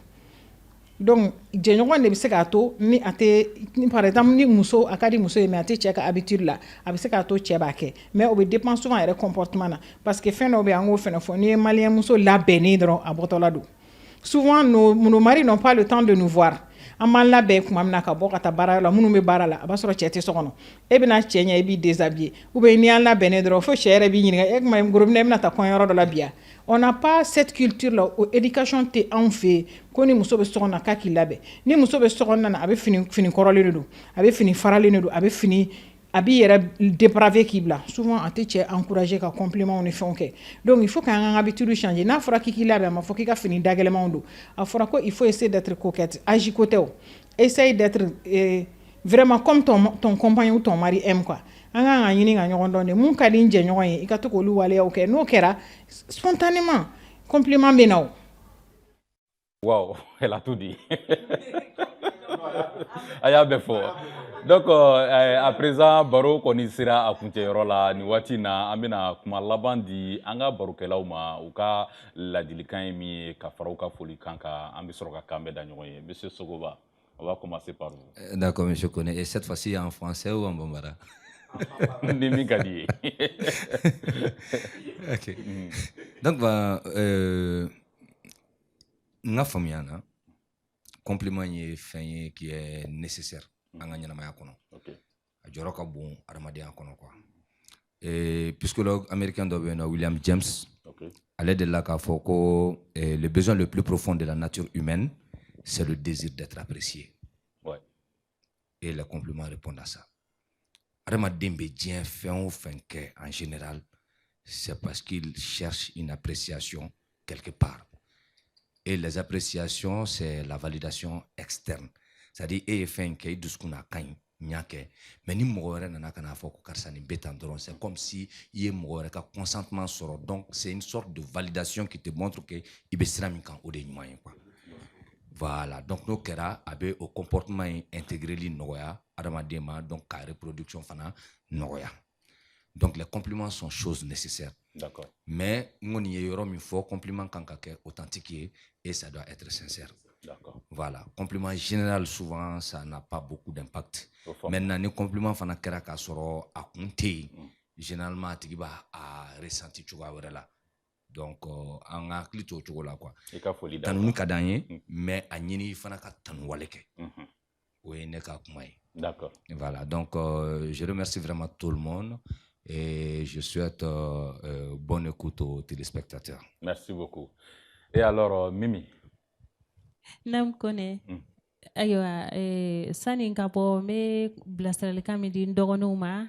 donc jɛɲɔgɔn de bɛ se k'a to ni a tɛ par exemple ni muso a ka di muso ye mais a tɛ cɛ ka habitude la a bɛ se k'a to cɛ b'a kɛ mais o bɛ dépend souvent yɛrɛ comportement na parce que fɛn dɔw bɛ an k'o fɛnɛ fɔ n'i ye maliyɛn muso labɛnnen dɔrɔn a bɔtɔla don souvent nos maris n'ont pas le temps de nous voir an b'an labɛn tuma min na ka bɔ ka taa baara la minnu bɛ baara la a b'a sɔrɔ cɛ tɛ so kɔnɔ e bɛna cɛ ɲɛ i b'i déshabiller ou bien n'i y'an labɛnnen dɔrɔn fo cɛ yɛrɛ b'i ɲininka e kuma gorobinɛ e bɛna taa kɔɲɔyɔrɔ dɔ la bi on n'a pas cette culture là o éducation tɛ anw fɛ yen ko ni muso bɛ so kɔnɔ k'a k'i labɛn ni muso bɛ so kɔnɔna na a bɛ fini kɔrɔlen de don a bɛ fini faralen de don a bɛ fini a b'i yɛrɛ dépravé k'i bila souvent a tɛ cɛ encourager ka compliment ni fɛnw kɛ donc il faut k'an ka habitude changer n'a fɔra k'i labɛn a ma fɔ k'i ka fini dagɛlɛmanw don a fɔra ko il faut essayer d'être coquette agi ko tɛ o essaye d'être vraiment comme ton compagnon ou ton mari aime quoi an ka ɲini ka ɲɔgɔn dɔn de mun ka di n jɛɲɔgɔn ye i ka to k'olu waleyaw kɛ n'o kɛra spontanément compliment bɛ na o. Wow, elle a tout dit. A y'a bɛɛ fɔ. Donc à présent baro kɔni sera a kuncɛyɔrɔ la nin waati na an bɛna kuma laban di an ka barokɛlaw ma u ka ladilikan ye min ye ka fara u ka folikan kan an bɛ sɔrɔ ka kan bɛɛ da ɲɔgɔn ye. Monsieur Sogoba, on va commencer par vous. D'accord, monsieur Koné. Et cette fois-ci en français ou en bambara? Ni min ka di ye. Ok. Donc n ka faamuya na compliment ye fɛn ye qui est nécessaire an ka ɲɛnamaya kɔnɔ a jɔyɔrɔ ka bon adamadenya kɔnɔ quoi psychologue américain dɔ bɛ yen nɔ William James ale de la k'a fɔ ko le besoin le plus profond de la nature humaine c'est le désir d'être apprécié et les compliments répondent à ça adamaden bɛ diɲɛ fɛn o fɛn kɛ en général c'est parce qu'il cherche une appréciation quelque part. Et les appréciations, c'est la validation externe. C'est-à-dire, et fin que duskuna kain nyake. Mais ni mourir nana kana foko karsani bétandron. C'est comme si il y a mourir ka consentement sort. Donc, c'est une sorte de validation qui te montre que il be sramikan ou de nymayen quoi. Voilà. Donc, nos kera abe au comportement intégré li noya, adamadema, donc ka reproduction fana noya. Donc, les compliments sont choses nécessaires. D'accord. Mais, on y a un fort compliment quand authentique et ça doit être sincère. D'accord. Voilà. Compliment général, souvent, ça n'a pas beaucoup d'impact. Maintenant, les compliments, fana kera ka soro a compter. Généralement, tu vas à ressentir tu vois là. Donc, en a clito tu vois là quoi. Tanunu kadanye, mais a nyini fana ka tanwaleke. Oui, ne ka kumai. D'accord. Voilà. Donc, je remercie vraiment tout le monde. Et je souhaite bonne écoute aux téléspectateurs. Merci beaucoup. Et alors, Mimi? Nam Koné. Ayiwa, sani n ka bɔ n bɛ bilasiralikan min di n dɔgɔninw ma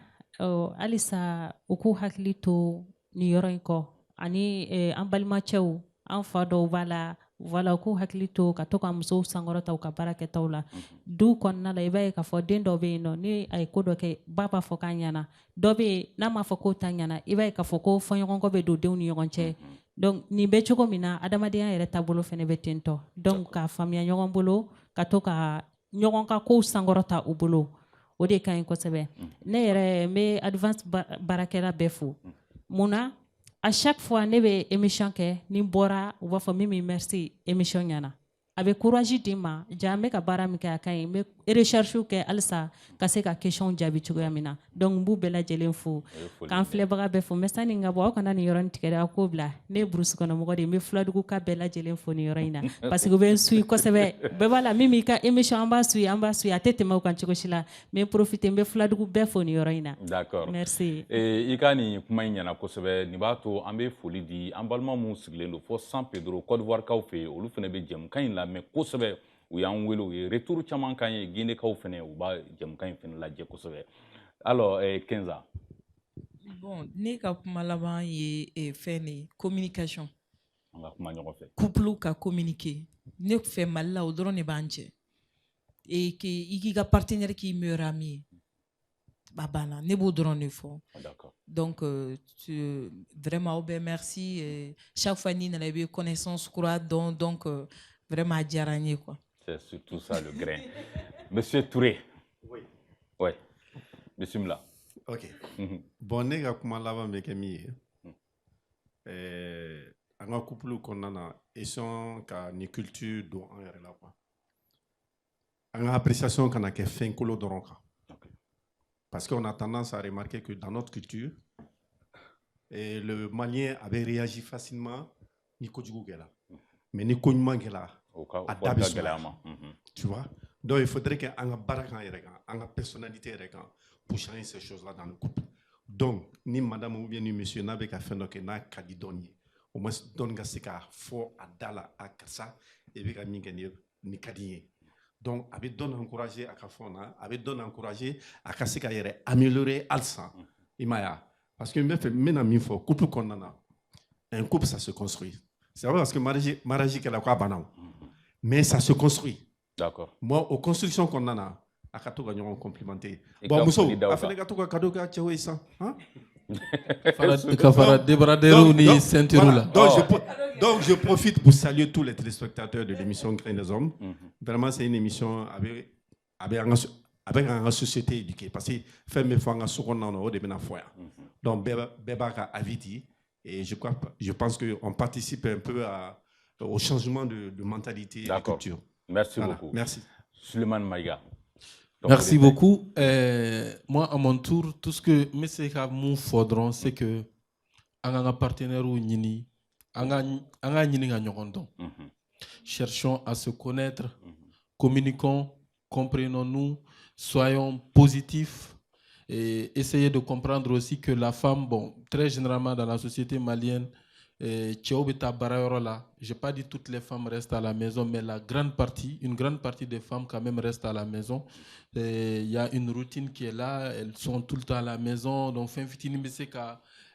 halisa u k'u hakili to nin yɔrɔ in kɔ ani an balimacɛw an fa dɔw b'a la voilà k'u hakili to ka to ka musow sankɔrɔta u ka baara kɛtaw la du kɔnɔna la i b'a ye k'a fɔ den dɔ bɛ yen nɔ ni a ye ko dɔ kɛ ba b'a fɔ k'a ɲɛna dɔ bɛ yen n'a m'a fɔ k'o ta ɲɛna i b'a ye k'a fɔ ko fɔɲɔgɔnkɔ bɛ don denw ni ɲɔgɔn cɛ donc nin bɛ cogo min na adamadenya yɛrɛ taabolo fana bɛ ten tɔ donc k'a faamuya ɲɔgɔn bolo ka to ka ɲɔgɔn ka kow sankɔrɔta u bolo o de ka ɲi kosɛbɛ ne yɛrɛ n bɛ advance baarakɛla bɛɛ fo mun na à chaque fois ne bɛ émission kɛ ni bɔra u b'a fɔ Mimi merci émission ɲɛna a bɛ courage di n ma ja n bɛ ka baara min kɛ a ka ɲi n bɛ recherche kɛ halisa ka se ka question jaabi cogoya min na donc n b'u bɛɛ lajɛlen fo k'an filɛbaga bɛɛ fo mais sani n ka bɔ aw kana nin yɔrɔnin tigɛ dɛ aw k'o bila ne ye burusi kɔnɔmɔgɔ de ye n bɛ Filadugu ka bɛɛ lajɛlen fo nin yɔrɔ in na parce que u bɛ n suit kosɛbɛ bɛɛ b'a la Mimi ka émission an b'a suit a tɛ tɛmɛ o kan cogo si la n bɛ profiter n bɛ Filadugu bɛɛ fo nin yɔrɔ in na. D'accord. Merci. I ka nin kuma in ɲɛna kosɛbɛ nin b'a to an bɛ foli di an balima minnu sigilen don fo San Pedro Côte d'Ivoire kaw fɛ yen olu fana bɛ jɛmukan in lamɛn kosɛbɛ u y'an wele u ye retour caman k'an ye Guinée-kaw fana u b'a jɛmukan in fana lajɛ kosɛbɛ alors Kenza. Bon ne ka kuma laban ye fɛn de communication. An ka kuma ɲɔgɔn fɛ. Couple ka communiquer ne fɛ Mali la o dɔrɔn de b'an cɛ et que i k'i ka partenaire k'i meilleur ami ye a banna ne b'o dɔrɔn de fɔ. Donc vraiment aw bɛɛ merci chaque fois n'i nana i bɛ connaissance kura dɔn donc vraiment a diyara n ye quoi. C'est surtout ça le grain. Monsieur Touré. Oui. Ouais. Bismillah. Ok. Bon, ne ka kuma laban bɛ kɛ min ye an ka couple kɔnɔna na émission ka ni culture don an yɛrɛ la quoi. An ka appréciation kana kɛ fɛn kolo dɔrɔn kan. Parce qu'on a tendance à remarquer que dans notre culture, le Malien avait réagi facilement ni kojugu kɛla mais ni ko ɲuman kɛla a da bɛ sumaya. Tu vois? Donc il faudrait que an ka baara kan yɛrɛ kan an ka personnalité yɛrɛ kan pour changer ces choses là dans le couple. Donc ni madame ou bien ni monsieur n'a bɛ ka fɛn dɔ kɛ n'a ka di dɔɔni ye au moins dɔɔni ka se k'a fɔ a da la a karisa i bɛ ka min kɛ ni ka di n ye. Donc a bɛ dɔɔni encourager a ka fɛnw na a bɛ dɔɔni encourager a ka se ka yɛrɛ améliorer halisa i m'a ye wa parce que n bɛna min fɔ couple kɔnɔna na un couple ça se construit. C'est vrai parce que mariage kɛla ko a banna o mais ça se construit. D'accord. Moi aux constructions kɔnɔna na a ka to ka ɲɔgɔn complimenter. Bon muso a fana ka to ka cadeau kɛ a cɛw ye sisan. Ka fara débardeur ni ceinture la. Donc je profite pour saluer tous les téléspectateurs de l'émission Grain des Hommes. Vraiment c'est une émission avec une société éduquée parce que fɛn bɛ fɔ an ka so kɔnɔna na o de bɛna fɔ yan. Donc bɛɛ b'a ka avis di et je pense que on participe un peu au changement de mentalité et de culture. Merci beaucoup. Merci. Suleiman Maïga. Merci beaucoup. Moi, à mon tour, tout ce que M. Kamou faudra, c'est que un partenaire ou nini, cherchons à se connaître, communiquons, comprenons-nous, soyons positifs et essayez de comprendre aussi que la femme, bon, très généralement dans la société malienne, je n'ai pas dit toutes les femmes restent à la maison, mais une grande partie des femmes quand même restent à la maison. Il y a une routine qui est là, elles sont tout le temps à la maison. Donc,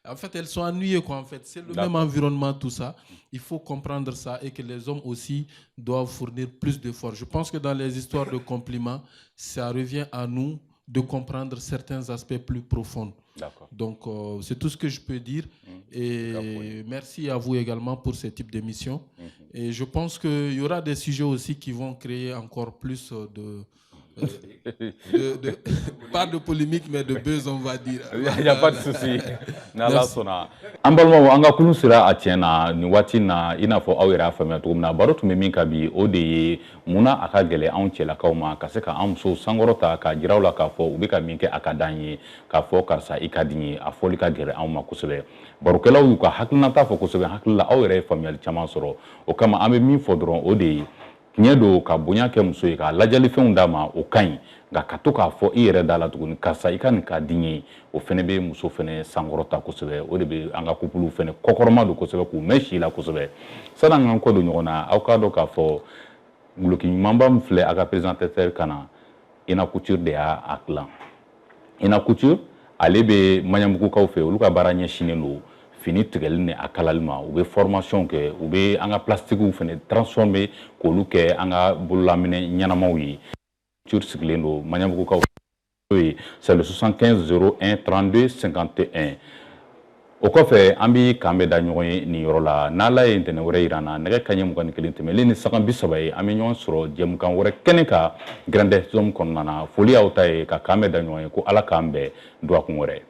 en fait, elles sont ennuyées, quoi. En fait, c'est le même environnement, tout ça. Il faut comprendre ça et que les hommes aussi doivent fournir plus d'efforts. Je pense que dans les histoires de compliments, ça revient à nous de comprendre certains aspects plus profonds. Donc, c'est tout ce que je peux dire. Et merci à vous également pour ce type d'émission. Et je pense qu'il y aura des sujets aussi qui vont créer encore plus pas de polémique, mais de buzz, on va dire. Il n'y a pas de souci. An balimaw an ka kulu sera a tiɲɛ na nin waati na i n'a fɔ aw yɛrɛ y'a faamuya cogo min na baro tun bɛ min ka bi o de ye munna a ka gɛlɛn anw cɛlakaw ma ka se ka an musow sankɔrɔta ka jira u la k'a fɔ u bɛ ka min kɛ a ka d'an ye k'a fɔ karisa i ka di n ye a fɔli ka gɛrɛ anw ma kosɛbɛ barokɛlaw y'u ka hakilinata fɔ kosɛbɛ hakili la aw yɛrɛ ye faamuyali caman sɔrɔ o kama an bɛ min fɔ dɔrɔn o de ye tiɲɛ don ka bonya kɛ muso ye ka lajɛlifɛnw d'a ma o ka ɲi nka ka to k'a fɔ i yɛrɛ da la tuguni karisa i ka nin ka di n ye o fɛnɛ bɛ muso fɛnɛ sankɔrɔta kosɛbɛ o de bɛ an ka couple fɛnɛ kɔkɔrɔma don kosɛbɛ k'u mɛn si la kosɛbɛ sani an k'an kɔ don ɲɔgɔn na aw k'a dɔn k'a fɔ guloki ɲumanba min filɛ a ka présentateur kan na Ina Couture de y'a dilan Ina Couture ale bɛ Maɲanbugukaw fɛ olu ka baara ɲɛsinnen don fini tigɛli ni a kalali ma u bɛ formation kɛ u bɛ an ka plastikiw fana transformer k'olu kɛ an ka bololaminɛ ɲɛnamaw ye sigilen don Maɲanbugukaw c'est le 75 01 32 51 o kɔfɛ an bɛ k'an bɛ da ɲɔgɔn ye nin yɔrɔ la n'Ala ye ntɛnɛn wɛrɛ yira an na nɛgɛ kanɲɛ 21 tɛmɛlen ni saga 30 ye an bɛ ɲɔgɔn sɔrɔ jɛmukan wɛrɛ kɛnɛ kan Grandeur Zone kɔnɔna na foli y'aw ta ye ka k'an bɛ da ɲɔgɔn ye ko Ala k'an bɛn duwakun wɛrɛ